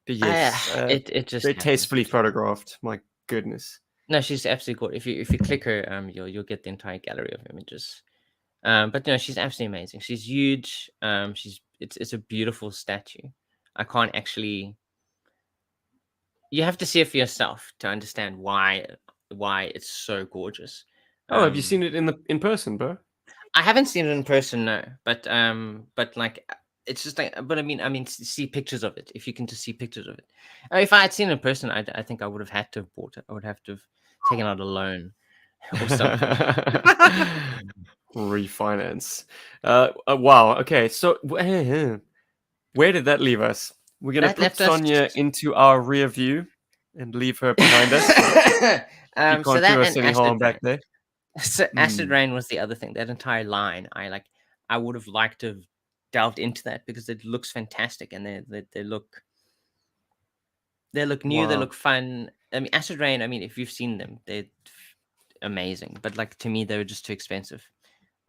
But yes, it just very tastefully photographed. My goodness. No, she's absolutely cool. If you click her, you'll get the entire gallery of images. But no, she's absolutely amazing. She's huge. It's a beautiful statue. I can't actually. You have to see it for yourself to understand why it's so gorgeous. Oh, have you seen it in person, bro? I haven't seen it in person, no. But like it's just like, but I mean, see pictures of it. If you can just see pictures of it. If I had seen it in person, I think I would have had to have bought it. I would have to have taken out a loan or something. Refinance. Wow. Okay. So where did that leave us? We're gonna put Sonja into our rear view and leave her behind us. You can't so do that us any harm back there. So Acid Rain was the other thing. That entire line, I would have liked to have delved into that because it looks fantastic and they look new, they look fun. I mean, Acid Rain, I mean, if you've seen them, they're amazing. But like to me, they were just too expensive.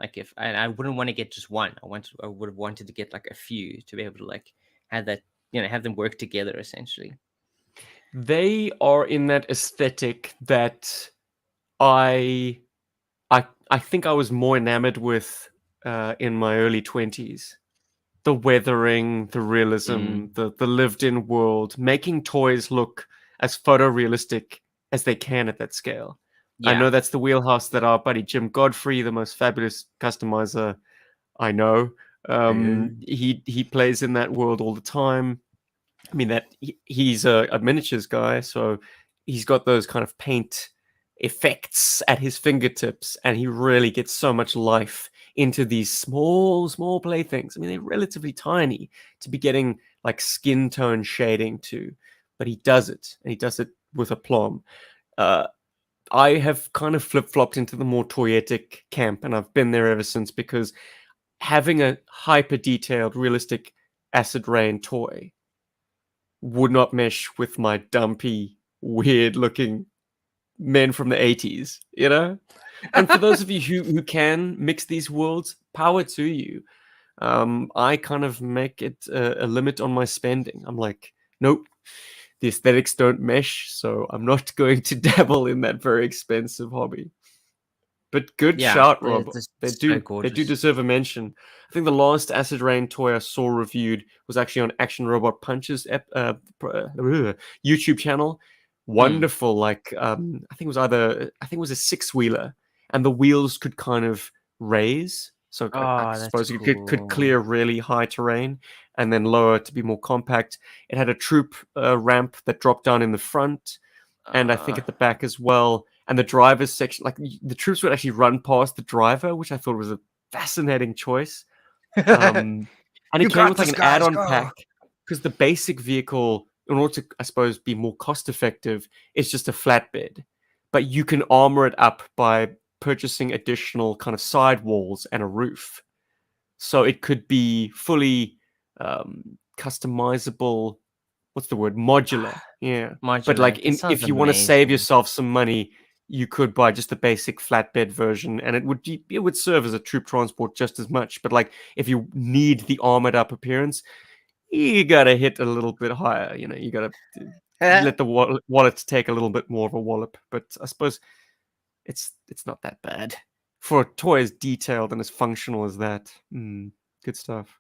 Like if I wouldn't want to get just one. I would have wanted to get like a few to be able to like have that, have them work together essentially. They are in that aesthetic that I think I was more enamored with in my early 20s. The weathering, the realism, the lived-in world, making toys look as photorealistic as they can at that scale. Yeah. I know that's the wheelhouse that our buddy Jim Godfrey, the most fabulous customizer I know, he plays in that world all the time. I mean, that he's a miniatures guy, so he's got those kind of paint effects at his fingertips, and he really gets so much life into these small playthings. I mean, they're relatively tiny to be getting like skin tone shading to, but he does it, and he does it with aplomb. I have kind of flip-flopped into the more toyetic camp, and I've been there ever since, because having a hyper-detailed, realistic Acid Rain toy would not mesh with my dumpy, weird-looking men from the 80s, And for those of you who can mix these worlds, power to you. I kind of make it a limit on my spending. I'm like, nope, the aesthetics don't mesh, so I'm not going to dabble in that very expensive hobby. But good Yeah, shout, they're Rob. just They so do gorgeous. deserve a mention. I think the last Acid Rain toy I saw reviewed was actually on Action Robot Punch's YouTube channel. Mm. Wonderful, like I think it was a six-wheeler, and the wheels could kind of raise, so I Oh, that's suppose it could cool. clear really high terrain and then lower to be more compact. It had a troop ramp that dropped down in the front, and I think Uh, at the back as well. And the driver's section, like the troops would actually run past the driver, which I thought was a fascinating choice. And it You came got with like this, an guys. add-on Go. pack because the basic vehicle, in order to, I suppose, be more cost-effective, is just a flatbed. But you can armor it up by purchasing additional kind of sidewalls and a roof. So it could be fully customizable. What's the word? Modular. Yeah. But like Modular. That sounds if you want to save amazing. yourself some money, you could buy just the basic flatbed version, and it would serve as a troop transport just as much. But like if you need the armored up appearance, you gotta hit a little bit higher. You know, you gotta let the wallet take a little bit more of a wallop. But I suppose it's not that bad for a toy as detailed and as functional as that. Good stuff.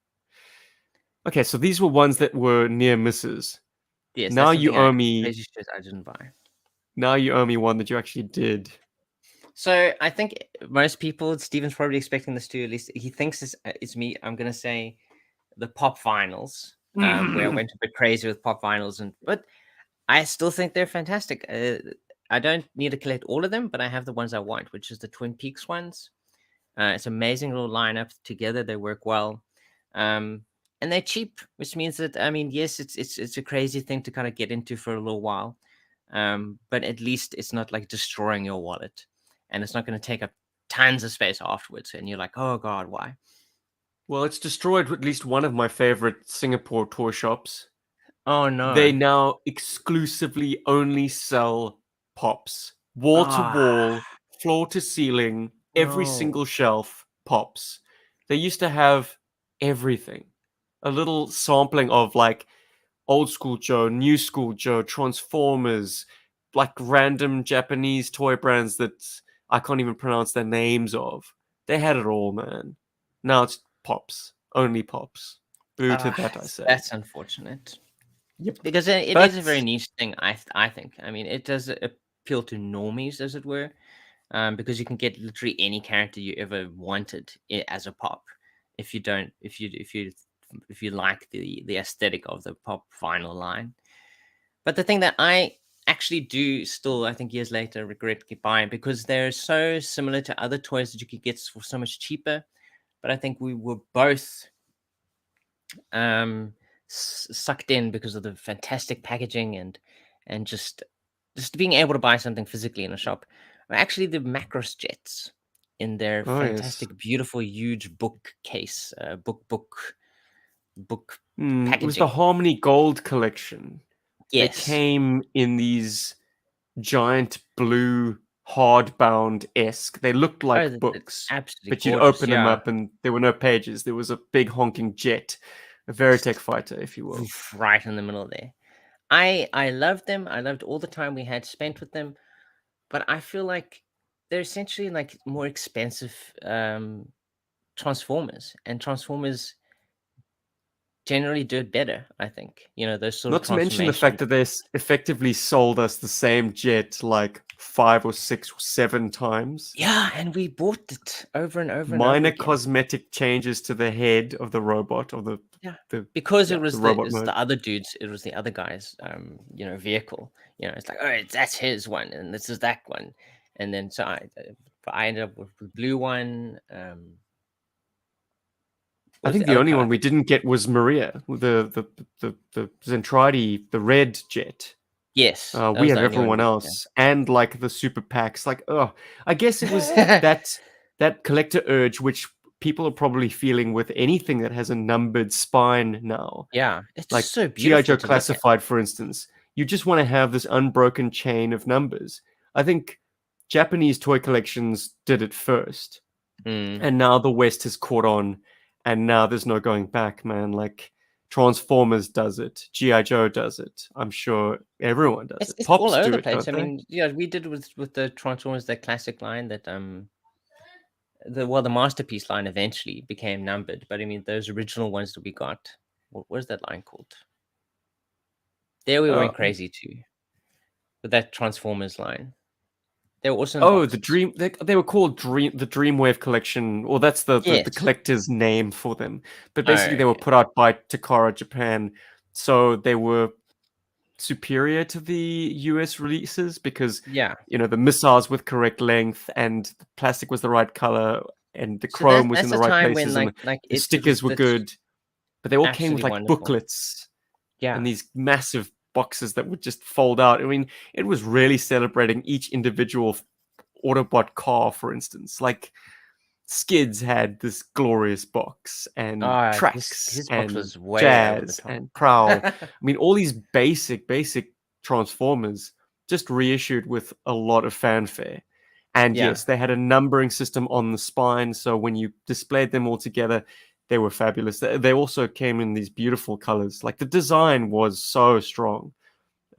Okay, so these were ones that were near misses. Yes, Now that's you something owe me. crazy shit I didn't buy. Now you owe me one that you actually did. So I think most people, Steven's probably expecting this too. At least he thinks it's me. I'm gonna say the pop vinyls, where I went a bit crazy with pop vinyls, but I still think they're fantastic. I don't need to collect all of them, but I have the ones I want, which is the Twin Peaks ones. It's amazing little lineup together. They work well, and they're cheap, which means that I mean, yes, it's a crazy thing to kind of get into for a little while, but at least it's not like destroying your wallet, and it's not going to take up tons of space afterwards. And you're like, oh god, why? Well, it's destroyed at least one of my favorite Singapore toy shops. Oh They no! now exclusively only sell pops. Wall to Ah, wall, floor to ceiling, every no. single shelf, pops. They used to have everything. A little sampling of like old school Joe, new school Joe, Transformers, like random Japanese toy brands that I can't even pronounce their names of. They had it all, man. Now it's pops, only pops. Boo to that, I say. That's unfortunate. Yep. Because it is a But very niche thing, I think. I mean, it does appeal to normies, as it were, because you can get literally any character you ever wanted as a pop. If you don't, if you like the aesthetic of the pop vinyl line. But the thing that I actually do still, I think years later, regret buying because they're so similar to other toys that you could get for so much cheaper. But I think we were both um sucked in because of the fantastic packaging and just being able to buy something physically in a shop. Actually, the Macros Jets in their oh yes. fantastic, beautiful, huge bookcase, book It was the packaging. Harmony Gold collection. They Yes. came in these giant blue hardbound esque. They looked Oh, like that's books, absolutely but you'd gorgeous. open them Yeah. up and there were no pages. There was a big honking jet, a Veritech Just fighter, if you will. right in the middle there. I loved them. I loved all the time we had spent with them, but I feel like they're essentially like more expensive Transformers, and Transformers generally do it better. I think those sort of Not to mention the fact transformations. that they effectively sold us the same jet like 5 or 6 or 7 times. Yeah, and we bought it over and over and over Minor again. cosmetic changes to the head of the robot, of Yeah, the because yeah, it the was robot it's mode. the other dudes. It was the other guy's vehicle. It's like, oh, that's his one, and this is that one, and then so I ended up with the blue one. What I was think the the other only color? one we didn't get was Maria, the Zentradi, the red jet. Yes, that We was had the only one everyone we didn't else, and like the super packs. Like, oh, I guess it was have. that collector urge which people are probably feeling with anything that has a numbered spine now. Yeah, it's Like just so GI beautiful Joe to look at. Classified, for instance. You just want to have this unbroken chain of numbers. I think Japanese toy collections did it first, Mm. and now the West has caught on, and now there's no going back, man. Like Transformers does it. GI Joe does it. I'm sure everyone does it. It's all Pops over do the it, place. don't I they? mean, yeah, we did with the Transformers, the classic line that the masterpiece line eventually became numbered, but I mean those original ones that we got, what was that line called? There we went crazy too with that Transformers line. They were also in Oh, the boxes. Dream. They were called the Dreamwave Collection, or that's the Yes. collector's name for them. But Oh, basically, they were put out by Takara Japan, so they were superior to the US releases because yeah. the missiles with correct length and the plastic was the right color and the So chrome was in that's the the right time when places and the it stickers was were that's good. But they all came with absolutely like wonderful. booklets Yeah. and these massive boxes that would just fold out. I mean, it was really celebrating each individual Autobot car, for instance. Like Skids had this glorious box, and Trax His box and was way over the Jazz top. and Prowl. I mean, all these basic Transformers just reissued with a lot of fanfare. And Yeah. yes, they had a numbering system on the spine, so when you displayed them all together, they were fabulous. They also came in these beautiful colors. Like the design was so strong.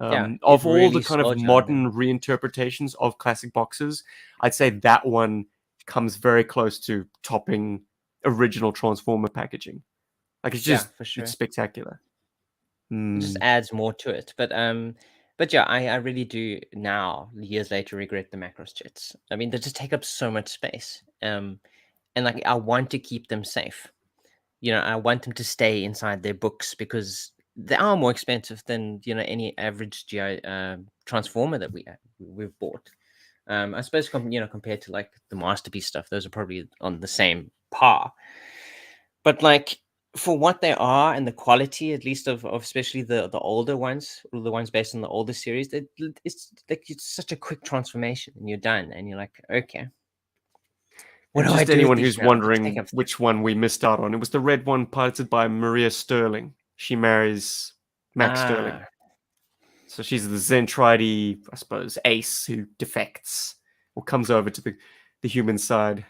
Yeah. It Of all the really kind of sold you on them. modern reinterpretations of classic boxes, I'd say that one comes very close to topping original Transformer packaging. Like Yeah, for it's sure. spectacular. It just Mm. adds more to it. But yeah, I really do now, years later, regret the Macross jets. I mean, they just take up so much space. And like I want to keep them safe. I want them to stay inside their books because they are more expensive than any average GI transformer that we've bought. I suppose compared to like the masterpiece stuff, those are probably on the same par. But like for what they are and the quality, at least of especially the older ones, or the ones based on the older series, it's like it's such a quick transformation and you're done and you're like, okay, what And do I just do with anyone these who's now? They take wondering up which one we missed out on, it was the red one piloted by Maria Sterling. She marries Max Sterling. ah. So she's the Zentride, I suppose, ace who defects or comes over to the human side.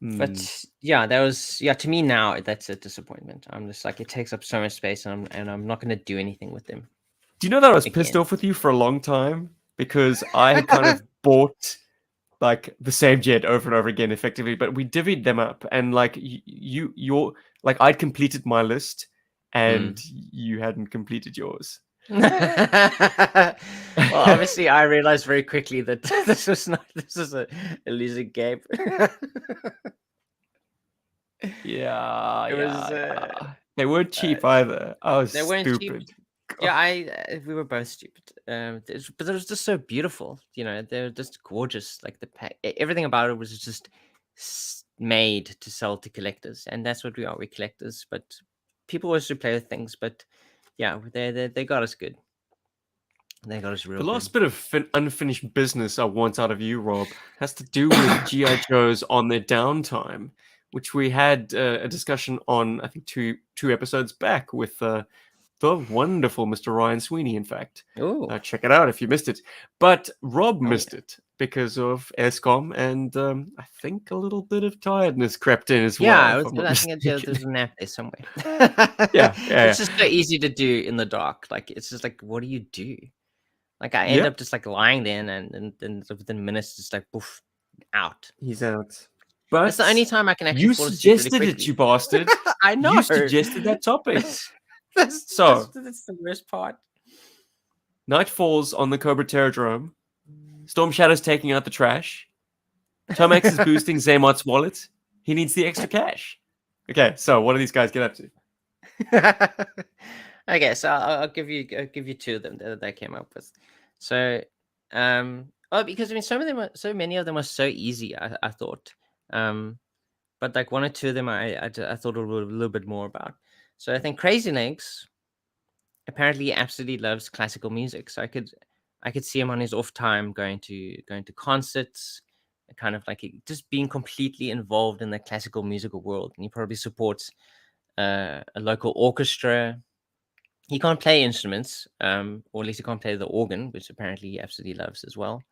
But yeah, that was to me now that's a disappointment. I'm just like it takes up so much space and I'm not gonna do anything with them Do you know that I was pissed again. off with you for a long time? Because I had kind of bought like the same jet over and over again effectively, but we divvied them up and like you're like I'd completed my list and you hadn't completed yours. Well, obviously I realized very quickly that this is a losing game. Yeah, It was yeah. They weren't uh, cheap either. I was they weren't cheap. stupid. Yeah, we were both stupid. But it was just so beautiful. They were just gorgeous. Like everything about it was just made to sell to collectors, and that's what we are. We're collectors, but people always do play with things. But yeah, they got us good. They got us The real good. last bit of unfinished business I want out of you, Rob, has to do with GI Joes on their downtime, which we had a discussion on, I think, two episodes back with the wonderful Mr. Ryan Sweeney. In fact, Oh, check it out if you missed it. But Rob oh missed yeah. it because of ESCOM, and I think a little bit of tiredness crept in as Yeah, well. If I'm not I think mistaken. there's a nap there somewhere. Yeah. It's just so easy to do in the dark. Like it's just like, what do you do? Like I end Yeah, up just like lying there, and then within minutes, just like poof, out. he's out. That's the But only time I can actually you fall asleep really suggested it, quickly. you bastard. I know. You suggested that topic. That's So, that's the worst part. night falls on the Cobra Terradrome. Storm Shadow's taking out the trash. Tomax is boosting Zaymot's wallet. He needs the extra cash. Okay, so what do these guys get up to? Okay, so I'll give you two of them that I came up with. So, because I mean, so many of them are so easy. I thought, but like one or two of them, I thought a little bit more about. So I think Crazy Legs apparently he absolutely loves classical music. So I could see him on his off time going to concerts, kind of like just being completely involved in the classical musical world. And he probably supports a local orchestra. He can't play instruments, or at least he can't play the organ, which apparently he absolutely loves as well.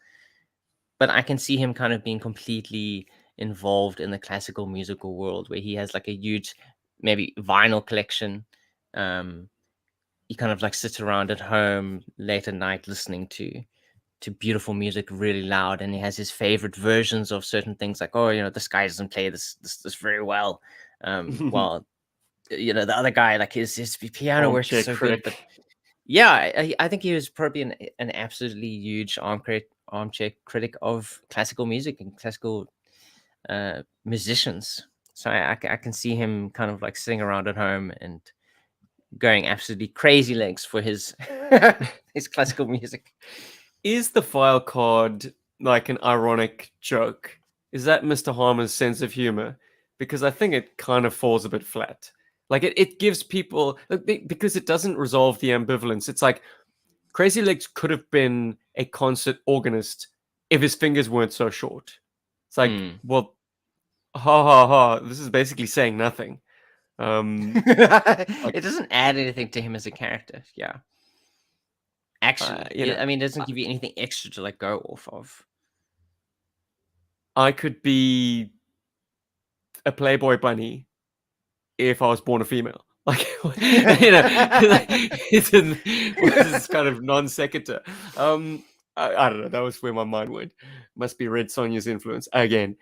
But I can see him kind of being completely involved in the classical musical world, where he has like a huge, maybe vinyl collection, he kind of like sits around at home late at night listening to beautiful music really loud, and he has his favorite versions of certain things, like, oh, this guy doesn't play this very well, while the other guy, like his piano work is Armchair so good. But critic. yeah, I think he was probably an absolutely huge armchair critic of classical music and classical musicians. So I can see him kind of like sitting around at home and going absolutely crazy legs for his his classical music. Is the file card like an ironic joke? Is that Mr. Harmer's sense of humor? Because I think it kind of falls a bit flat. Like it gives people, because it doesn't resolve the ambivalence. It's like Crazy Legs could have been a concert organist if his fingers weren't so short. It's like, well, ha ha ha. This is basically saying nothing. It doesn't add anything to him as a character. Yeah. Actually, I mean, it doesn't give you anything extra to like go off of. I could be a Playboy bunny if I was born a female. Like, it's kind of non sequitur. I don't know. That was where my mind went. Must be Red Sonja's influence again.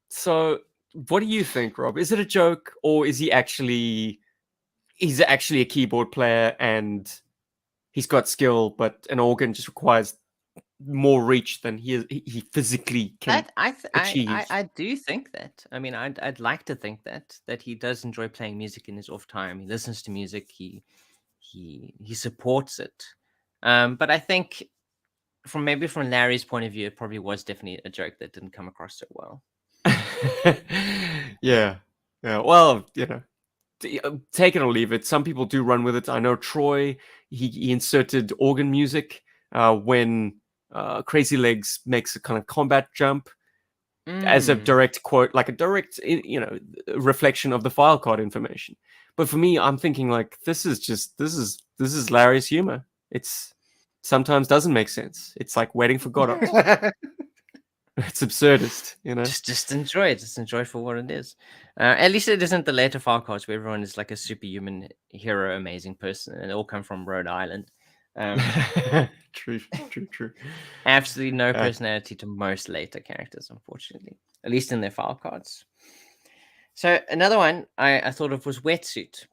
So, what do you think, Rob? Is it a joke, or is he actually? He's actually a keyboard player, and he's got skill, but an organ just requires more reach than he physically can achieve. I do think that. I mean, I'd like to think that he does enjoy playing music in his off time. He listens to music. He supports it. But I think from Larry's point of view, it probably was definitely a joke that didn't come across so well. Yeah. Well, take it or leave it. Some people do run with it. I know Troy, he inserted organ music when Crazy Legs makes a kind of combat jump as a direct quote, like a direct, reflection of the file card information. But for me, I'm thinking like, this is Larry's humor. It's sometimes doesn't make sense. It's like waiting for Godot. It's absurdist, Just enjoy it. Just enjoy it for what it is. At least it isn't the later file cards where everyone is like a superhuman hero, amazing person, and they all come from Rhode Island. True. Absolutely no personality to most later characters, unfortunately, at least in their file cards. So another one I thought of was Wetsuit.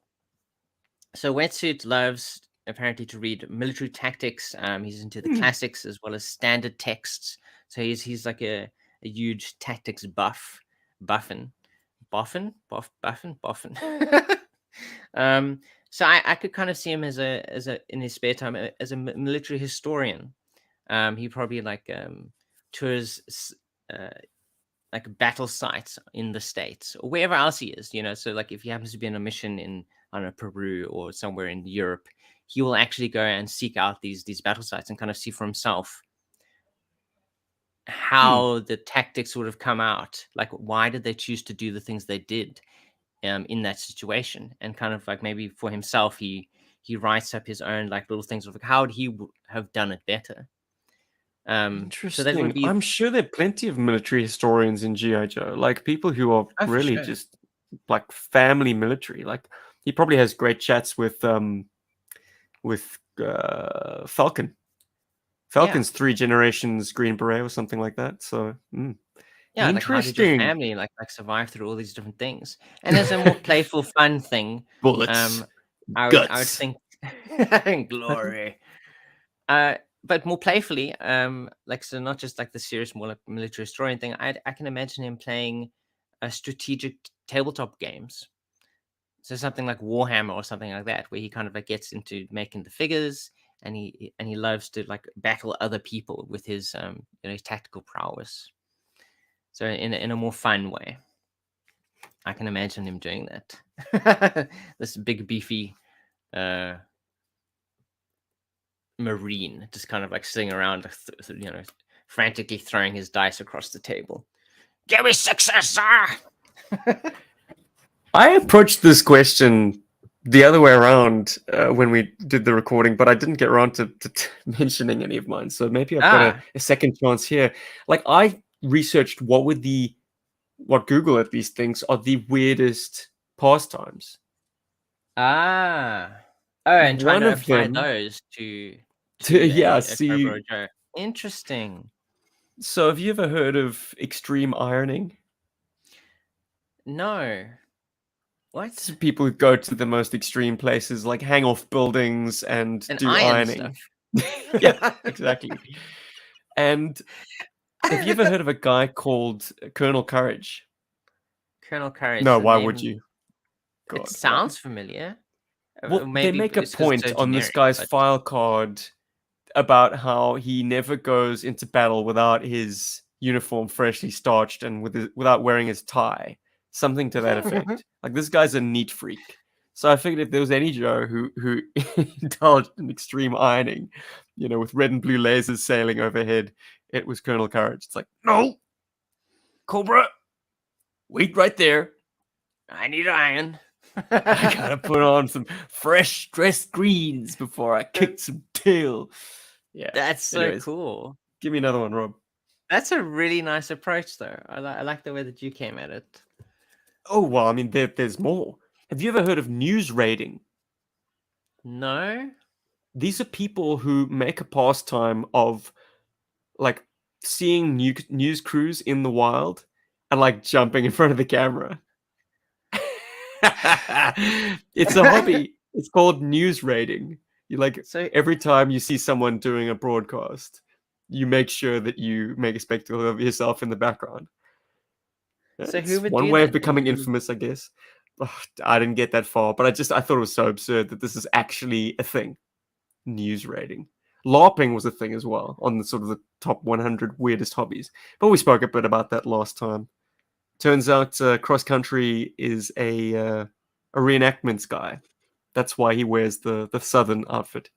So Wetsuit loves apparently to read military tactics. He's into the classics as well as standard texts. So he's like a huge tactics buffin. So I could kind of see him as a in his spare time as a military historian. He probably like tours like battle sites in the States or wherever else he is, So like if he happens to be on a mission in, I don't know, Peru or somewhere in Europe, he will actually go and seek out these battle sites and kind of see for himself how the tactics would have come out. Like, why did they choose to do the things they did in that situation? And kind of like maybe for himself, he writes up his own like little things of like, how would he have done it better? Interesting. So that would be. I'm sure there are plenty of military historians in GI Joe, like people who are really just like family military. Like he probably has great chats with Falcon. Falcon's 3 generations Green Beret or something like that. So yeah, like how did your family like survive through all these different things? And as a more playful, fun thing, bullets, I would think glory. But more playfully, like so not just like the serious, more like military historian thing. I can imagine him playing strategic tabletop games. So something like Warhammer or something like that, where he kind of like gets into making the figures, and he loves to like battle other people with his his tactical prowess. So in a more fun way, I can imagine him doing that. This big beefy Marine just kind of like sitting around, frantically throwing his dice across the table. Give me success, sir! I approached this question the other way around when we did the recording, but I didn't get around to mentioning any of mine. So maybe I've got a second chance here. Like I researched what Google at least thinks are the weirdest pastimes. Ah. Oh, and trying One to of apply them those to yeah, a Cobra see. or Joe. Interesting. So have you ever heard of extreme ironing? No. It's What? people who go to the most extreme places, like hang off buildings and And do iron ironing. stuff. Yeah, exactly. And have you ever heard of a guy called Colonel Courage? Colonel Courage, No, the why would name, you? it God, why? sounds familiar. Well, they Maybe make a it's because it's point so on this generic, guy's but file card about how he never goes into battle without his uniform freshly starched and without wearing his tie. Something to that effect. Like this guy's a neat freak. So I figured if there was any Joe who indulged in extreme ironing, with red and blue lasers sailing overhead, it was Colonel Courage. It's like, no, Cobra, wait right there. I need iron. I gotta put on some fresh dressed greens before I kick some tail. Yeah. That's so Anyways, cool. give me another one, Rob. That's a really nice approach, though. I like the way that you came at it. Oh, well, I mean, there's more. Have you ever heard of news raiding? No? These are people who make a pastime of like seeing news crews in the wild and like jumping in front of the camera. It's a hobby. It's called news raiding. You like So, every time you see someone doing a broadcast, you make sure that you make a spectacle of yourself in the background. so who It's would one do way of that? becoming infamous, I guess. Ugh, I didn't get that far, but I thought it was so absurd that this is actually a thing. News rating. LARPing was a thing as well on the sort of the top 100 weirdest hobbies. But we spoke a bit about that last time. Turns out cross country is a reenactments guy. That's why he wears the southern outfit,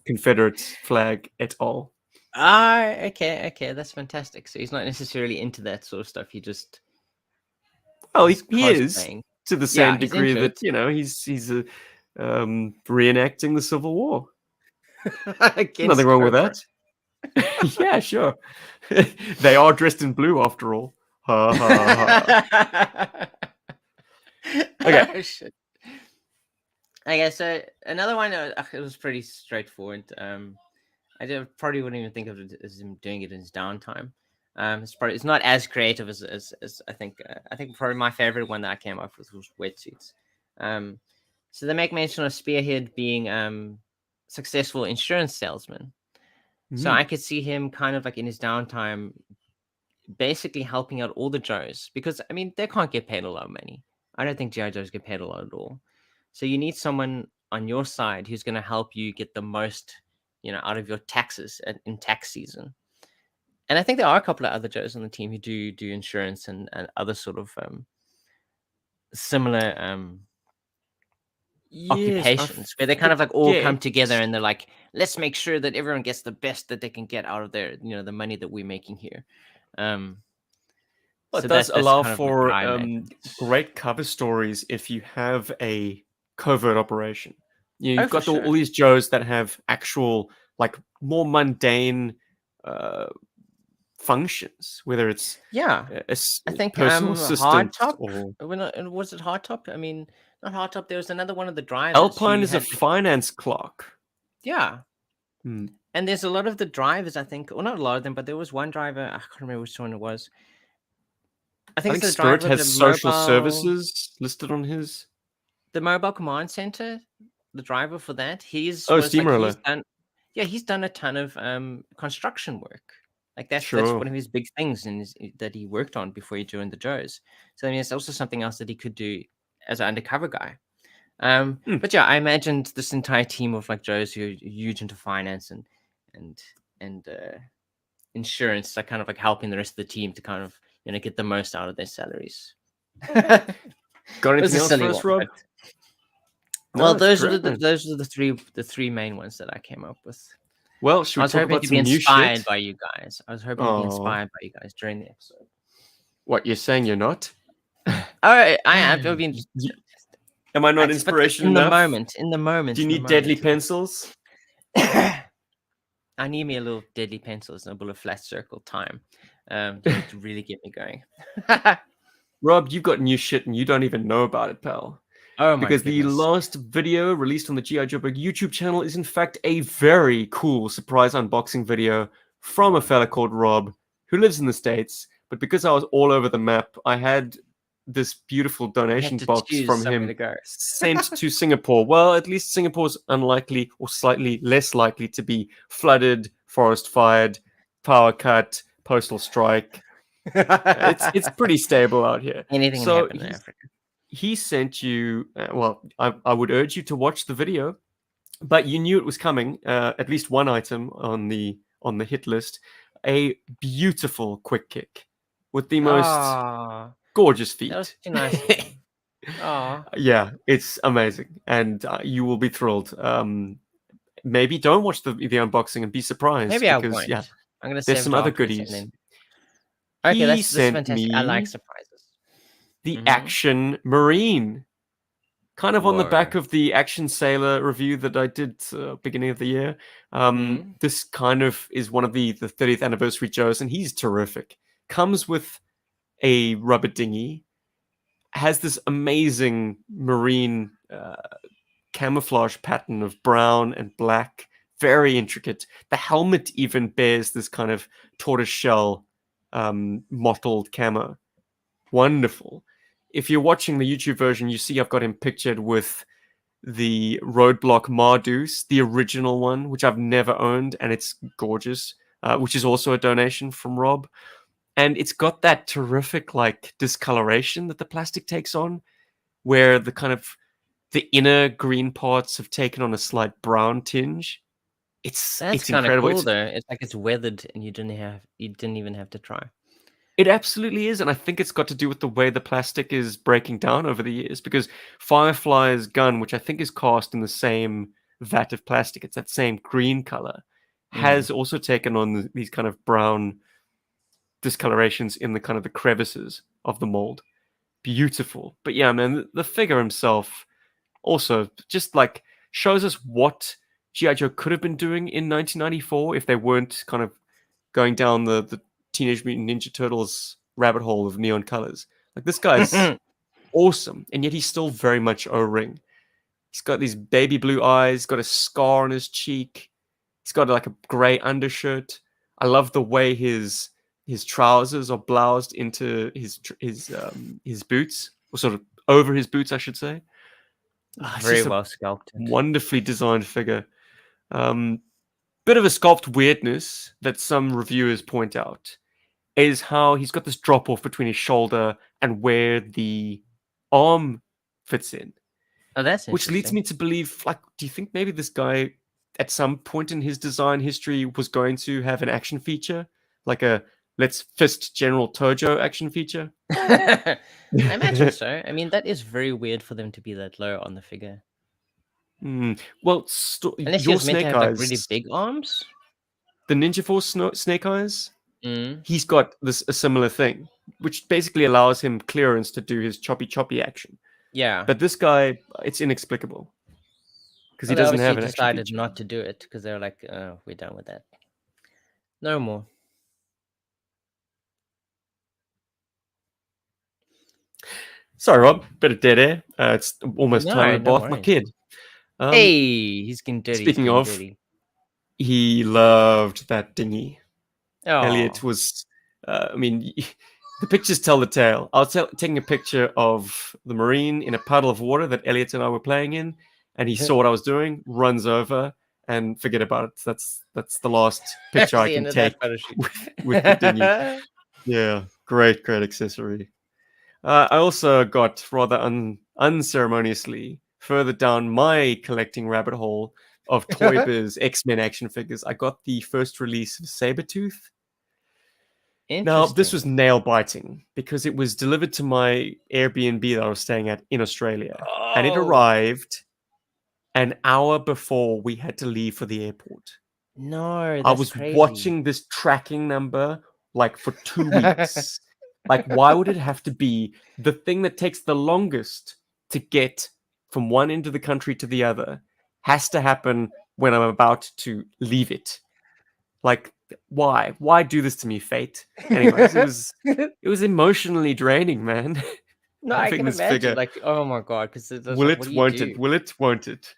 Confederate flag et al. Okay, that's fantastic. So he's not necessarily into that sort of stuff. Well, He's he is cosplaying. to the Yeah, same he's degree into that it. he's reenacting the Civil War. Nothing Against wrong with Cobra. that. Yeah, sure. They are dressed in blue after all. Ha ha ha. Okay. Oh, shit. Okay, so another one, it was pretty straightforward. Probably wouldn't even think of it as him doing it in his downtime. It's not as creative as I think. I think probably my favorite one that I came up with was wetsuits. So they make mention of Spearhead being successful insurance salesman. So I Mm. could see him kind of like in his downtime, basically helping out all the Joes because I mean they can't get paid a lot of money. I don't think GI Joes get paid a lot at all. So you need someone on your side who's going to help you get the most, out of your taxes in tax season. And I think there are a couple of other Joes on the team who do insurance and other sort of similar Yes, I occupations where they kind of like all come forget. together and they're like, let's make sure that everyone gets the best that they can get out of their, the money that we're making here. Um, Well, so it does that's allow kind of like what for I imagine. great cover stories if you have a covert operation. Oh, You've for got all sure. these Joes that have actual, like, more mundane uh, functions, whether it's Yeah. a I think personal assistant Hardtop. or Was it Hardtop? I mean, not Hardtop. There was another one of the drivers Alpine who is a had like, finance clerk. yeah. Hmm. And there's a lot of the drivers, I think, well, not a lot of them, but there was one driver. I can't remember which one it was. I I think it's think the Spirit driver of has social services listed on his. the mobile command center. The driver for that, Oh, Steamroller. he's done a ton of construction work. Like that's one Sure. of his big things that he worked on before he joined the Joes. So I mean, it's also something else that he could do as an undercover guy. Hmm. But yeah, I imagined this entire team of like Joes who are huge into finance and and insurance, like kind of like helping the rest of the team to kind of get the most out of their salaries. It Got was anything a else for silly us, one, Rob? but No, well, that's great, man. those are the three main ones that I came up with. Well, should I we was talk hoping about to be some new inspired shit? by you guys. I was hoping to be Oh, inspired by you guys during the episode. what, you're saying you're not? All right, I am. It'll be Am I not but inspiration in the enough? moment, Do you need deadly pencils? I need me a little deadly pencils and a bullet flat circle time to really get me going. Rob, you've got new shit and you don't even know about it, pal. Oh my Because the goodness. last video released on the GI Joburg YouTube channel is in fact a very cool surprise unboxing video from a fella called Rob who lives in the States. But because I was all over the map, I had this beautiful You had donation to box choose from somewhere to him go. sent to Singapore. Well, at least Singapore's unlikely or slightly less likely to be flooded, forest fired, power cut, postal strike. It's pretty stable out here. Anything can So happen in Africa. he sent you. Well, I would urge you to watch the video, but you knew it was coming. At least one item on the hit list, a beautiful quick kick with the most Oh, gorgeous that was feet. too nice of him. Oh, Yeah, it's amazing, and you will be thrilled. Maybe don't watch the unboxing and be surprised maybe I because yeah, won't. I'm gonna there's save some it other afterwards and goodies. then. Okay, He that's sent fantastic. I like me surprises. the Mm-hmm. Action Marine, kind of on the Whoa. back of the Action Sailor review that I did beginning of the year. Mm. This kind of is one of the 30th anniversary Joes, and he's terrific. Comes with a rubber dinghy, has this amazing marine camouflage pattern of brown and black, very intricate. The helmet even bears this kind of tortoise shell mottled camo. Wonderful. If you're watching the YouTube version, you see I've got him pictured with the Roadblock Marduce, the original one, which I've never owned, and it's gorgeous, which is also a donation from Rob. And it's got that terrific like discoloration that the plastic takes on, where the kind of the inner green parts have taken on a slight brown tinge. That's It's kind of incredible. cool though. It's like it's weathered and you didn't even have to try. It absolutely is, and I think it's got to do with the way the plastic is breaking down over the years. Because Firefly's gun, which I think is cast in the same vat of plastic, it's that same green color, Mm. has also taken on these kind of brown discolorations in the kind of the crevices of the mold. Beautiful, but yeah, man, the figure himself also just like shows us what GI Joe could have been doing in 1994 if they weren't kind of going down the Teenage Mutant Ninja Turtles rabbit hole of neon colors. Like this guy's awesome, and yet he's still very much O-ring. He's got these baby blue eyes, got a scar on his cheek. He's got like a gray undershirt. I love the way his trousers are bloused into his boots, or sort of over his boots, I should say. It's Very just a well sculpted. wonderfully designed figure. Um, Bit of a sculpt weirdness that some reviewers point out is how he's got this drop off between his shoulder and where the arm fits in, Oh, that's which leads interesting. me to believe, like, do you think maybe this guy at some point in his design history was going to have an action feature, like a let's fist General Tojo action feature? I imagine so. I mean, that is very weird for them to be that low on the figure. Well, Unless he your was meant to Snake have like really Eyes, big arms. the Ninja Force Snake Eyes, Mm. he's got this a similar thing, which basically allows him clearance to do his choppy action. Yeah. But this guy, it's inexplicable because he Well, they doesn't obviously have an action decided feature. not to do it because they were like, oh, we're done with that. No more. Sorry, Rob, bit of dead air. It's almost time No, to no bath my worries. kid. Hey, he's getting dirty. He's Speaking getting of, dirty. he loved that dinghy. Elliot Oh. was, I mean, the pictures tell the tale. I was taking a picture of the Marine in a puddle of water that Elliot and I were playing in, and he saw what I was doing, runs over, and forget about it. That's the last picture That's I the can end of take that photo shoot. with the dinghy. Yeah, great accessory. I also got rather unceremoniously further down my collecting rabbit hole of Toy Biz X-Men action figures. I got the first release of Sabretooth. Now, this was Interesting. nail biting because it was delivered to my Airbnb that I was staying at in Australia, and it Oh arrived an hour before we had to leave for the airport. no, I that's was crazy. watching this tracking number like for 2 weeks. Like, why would it have to be the thing that takes the longest to get from one end of the country to the other has to happen when I'm about to leave it? Like, Why do this to me, fate? Anyways, it was emotionally draining, man. No, I Having can this imagine. figure. Like, oh my god, because it's Will like, what it, do you won't it? do? Will it, won't it?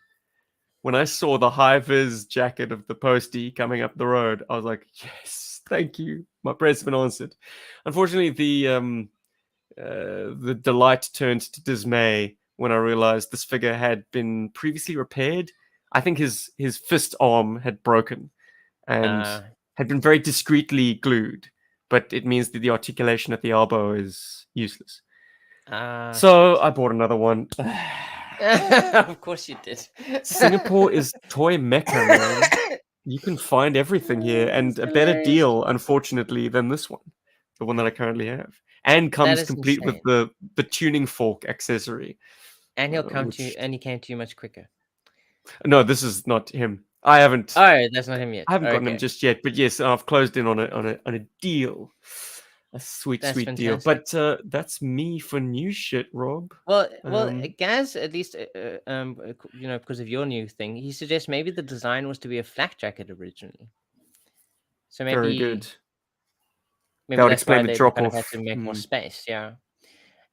When I saw the high vis jacket of the postie coming up the road, I was like, yes, thank you. My prayer's been answered. Unfortunately, the delight turned to dismay when I realized this figure had been previously repaired. I think his fist arm had broken and Uh, had been very discreetly glued, but it means that the articulation at the elbow is useless. So shit. I bought another one. Of course you did. Singapore is toy mecca, man. You can find everything here, and That's a better hilarious. deal, unfortunately, than this one, the one that I currently have, and That comes is complete with insane. the tuning fork accessory. And Which and he came to you much quicker. no, this is not him. I haven't Oh, that's not him yet. I haven't gotten him Okay. just yet, but yes, I've closed in on a deal, a sweet That's sweet deal. fantastic. But that's me for new shit, Rob. Well, Um, Gaz, at least, because of your new thing, he suggests maybe the design was to be a flak jacket originally. So very good. That maybe would that's why explain the they drop kind of had off. to make more space. Yeah.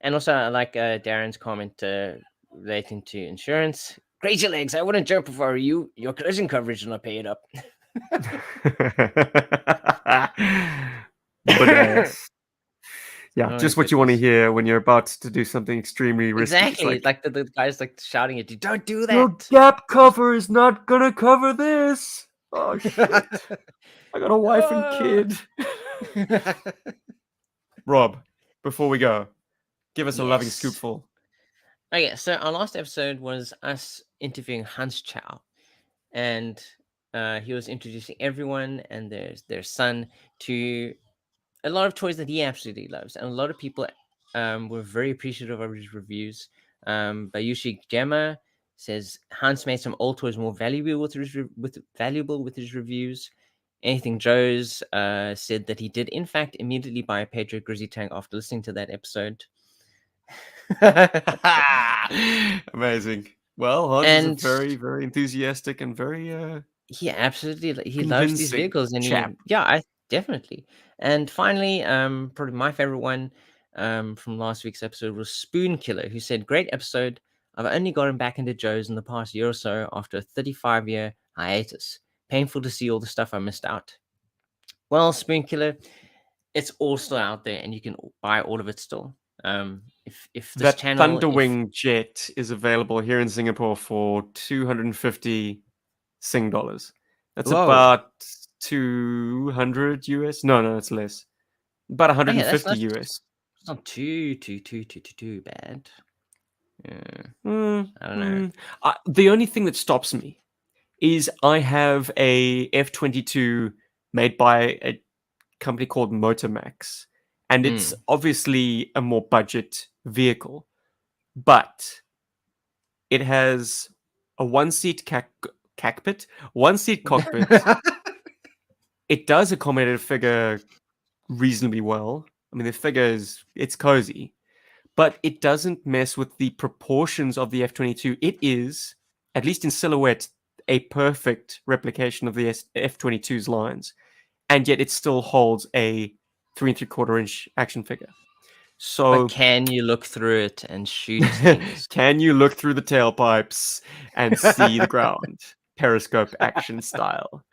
And also, I like Darren's comment relating to insurance. Crazy legs. I wouldn't jump if I were you. Your collision coverage will not pay it up. Badass. Yeah, Oh my just what you want to goodness. hear when you're about to do something extremely risky. It's Exactly. like, Like the guy's like shouting at you, don't do your that. gap cover is not gonna cover this. Oh shit. I got a wife and Ah. kid. Rob, before we go, give us a loving Yes. scoopful. Okay, so our last episode was us interviewing Hans Chow, and he was introducing everyone and their son to a lot of toys that he absolutely loves, and a lot of people were very appreciative of his reviews. Bayushi Gemma says Hans made some old toys more valuable with his reviews. Anything Joe's said that he did in fact immediately buy a Pedro Grizzly tank after listening to that episode. Amazing. Well, Hans is a And very, very enthusiastic and very he absolutely he loves these convincing vehicles, and chap. I definitely. And finally, probably my favorite one from last week's episode was Spoon Killer, who said, "Great episode. I've only gotten back into Joe's in the past year or so after a 35-year hiatus. Painful to see all the stuff I missed out." Well, Spoon Killer, it's all still out there, and you can buy all of it still. If this That channel, if Thunderwing jet is available here in Singapore for 250 Sing dollars. That's whoa, about 200 US. No, it's less. About okay, 150 US. that's not too bad. Yeah, Mm, I don't know. the only thing that stops me is I have a F-22 made by a company called Motormax, and it's Mm. obviously a more budget vehicle, but it has a one-seat cockpit. It does accommodate a figure reasonably well. I mean, the figure it's cozy, but it doesn't mess with the proportions of the F-22. It is, at least in silhouette, a perfect replication of the F-22's lines, and yet it still holds a 3 3/4 inch action figure. But So, can you look through it and shoot things? can you look through the tailpipes and see the ground? Periscope action style.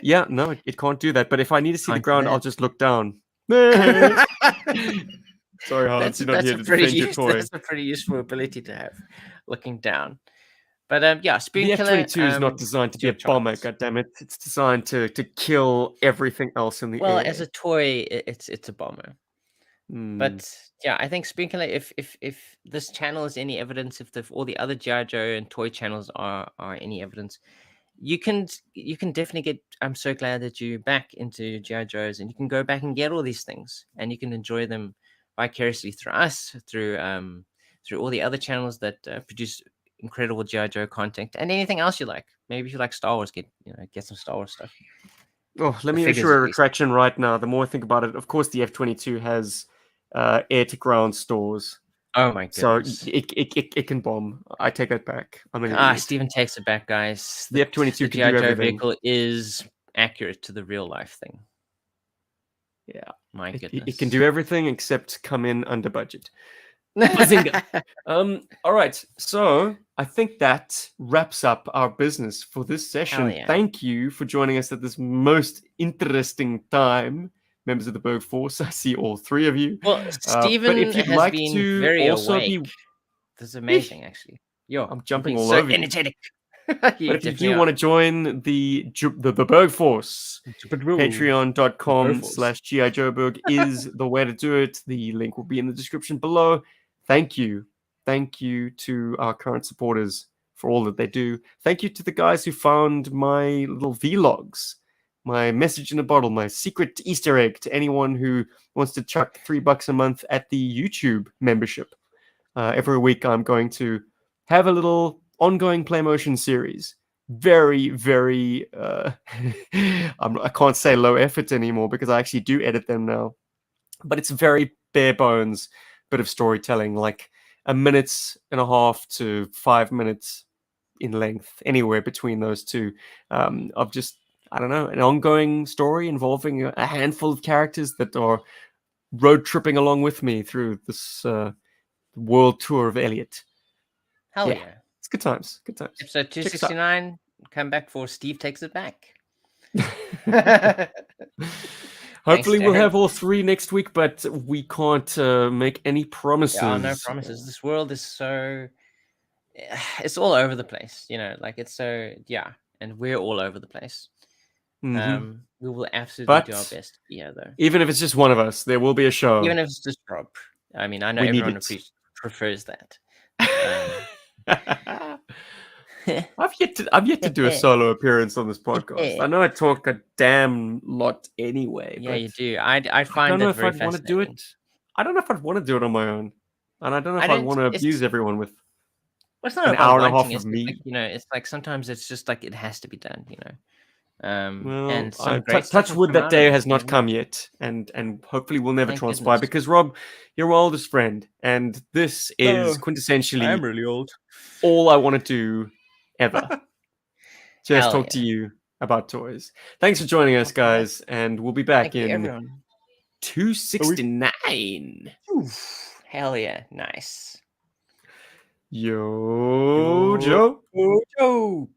Yeah, no, it can't do that. But if I need to see the Can't do ground, I'll that. just look down. Sorry, Hans, you're not That's here a to pretty defend your toy. that's a pretty useful ability to have, looking down. But yeah, Spoon The Killer. F-22 is not designed to It's be your a bomber, chance. goddammit. It's designed to kill everything else in the Well, as air. a toy, it's a bomber. Hmm. But yeah, I think Spoon Killer. If this channel is any evidence, if all the other GI Joe and toy channels are any evidence, you can definitely get. I'm so glad that you're back into GI Joes, and you can go back and get all these things, and you can enjoy them vicariously through us, through all the other channels that produce incredible GI Joe content, and anything else you like. Maybe if you like Star Wars, get some Star Wars stuff. Oh, let The me issue figures, a at least. retraction right now. The more I think about it, of course, the F-22 has air-to-ground stores. Oh my So goodness. it can bomb. I take that back. I'm an idiot. Stephen takes it back, guys. The F-22 The can do GI Joe everything. vehicle is accurate to the real life thing. Yeah. My It goodness. can do everything except come in under budget. Bazinga. All right. So I think that wraps up our business for this session. yeah. Thank you for joining us at this most interesting time, members of the Berg Force. I see all three of you. Well, But Stephen if you'd has like been to very also awake. be, This is amazing, actually. Yo, I'm jumping being all so over you. energetic. But if you do want to join the Berg Force, patreon.com/GI Joburg is the way to do it. The link will be in the description below. Thank you. Thank you to our current supporters for all that they do. Thank you to the guys who found my little vlogs, my message in a bottle, my secret Easter egg to anyone who wants to chuck $3 a month at the YouTube membership. Every week I'm going to have a little ongoing play motion series. Very, very, I can't say low effort anymore because I actually do edit them now. But it's very bare bones bit of storytelling, like a minute and a half to 5 minutes in length, anywhere between those two, of just, I don't know, an ongoing story involving a handful of characters that are road tripping along with me through this world tour of Elliot. Hell yeah. It's good times. Good times. Episode Check us out. 269. Come back for Steve Takes It Back. Hopefully we'll Derek. have all three next week, but we can't make any promises. Yeah, no promises. This world is so... It's all over the place, you know, like it's so... Yeah, and we're all over the place. Mm-hmm. We will absolutely do our But best. Yeah, though. even if it's just one of us, there will be a show. Even if it's just Rob. I mean, I know We need everyone it. prefers that. I've yet to do a solo appearance on this podcast. I know I talk a damn lot anyway. Yeah, but you do. I I find don't know that if very I'd want to do fascinating. it. I don't know if I'd want to do it on my own, and I don't know if I I'd want to don't- abuse it's- everyone with Well, it's not an about hour and a half wanting. of It's me. like, you know, it's like sometimes it's just like it has to be done, you know. Well, And some great stuff touch will wood, come that out day of it, has you not know. come yet, and hopefully will never Thank transpire goodness. because Rob, you're my oldest friend, and this is Oh, quintessentially really old. all I want to do ever. Just Hell talk to yeah. you about toys. Thanks for joining us, After that, guys, and we'll be back Thank you, in everyone. 269. Oof. Hell yeah. Nice. Yo, Joe. Joe.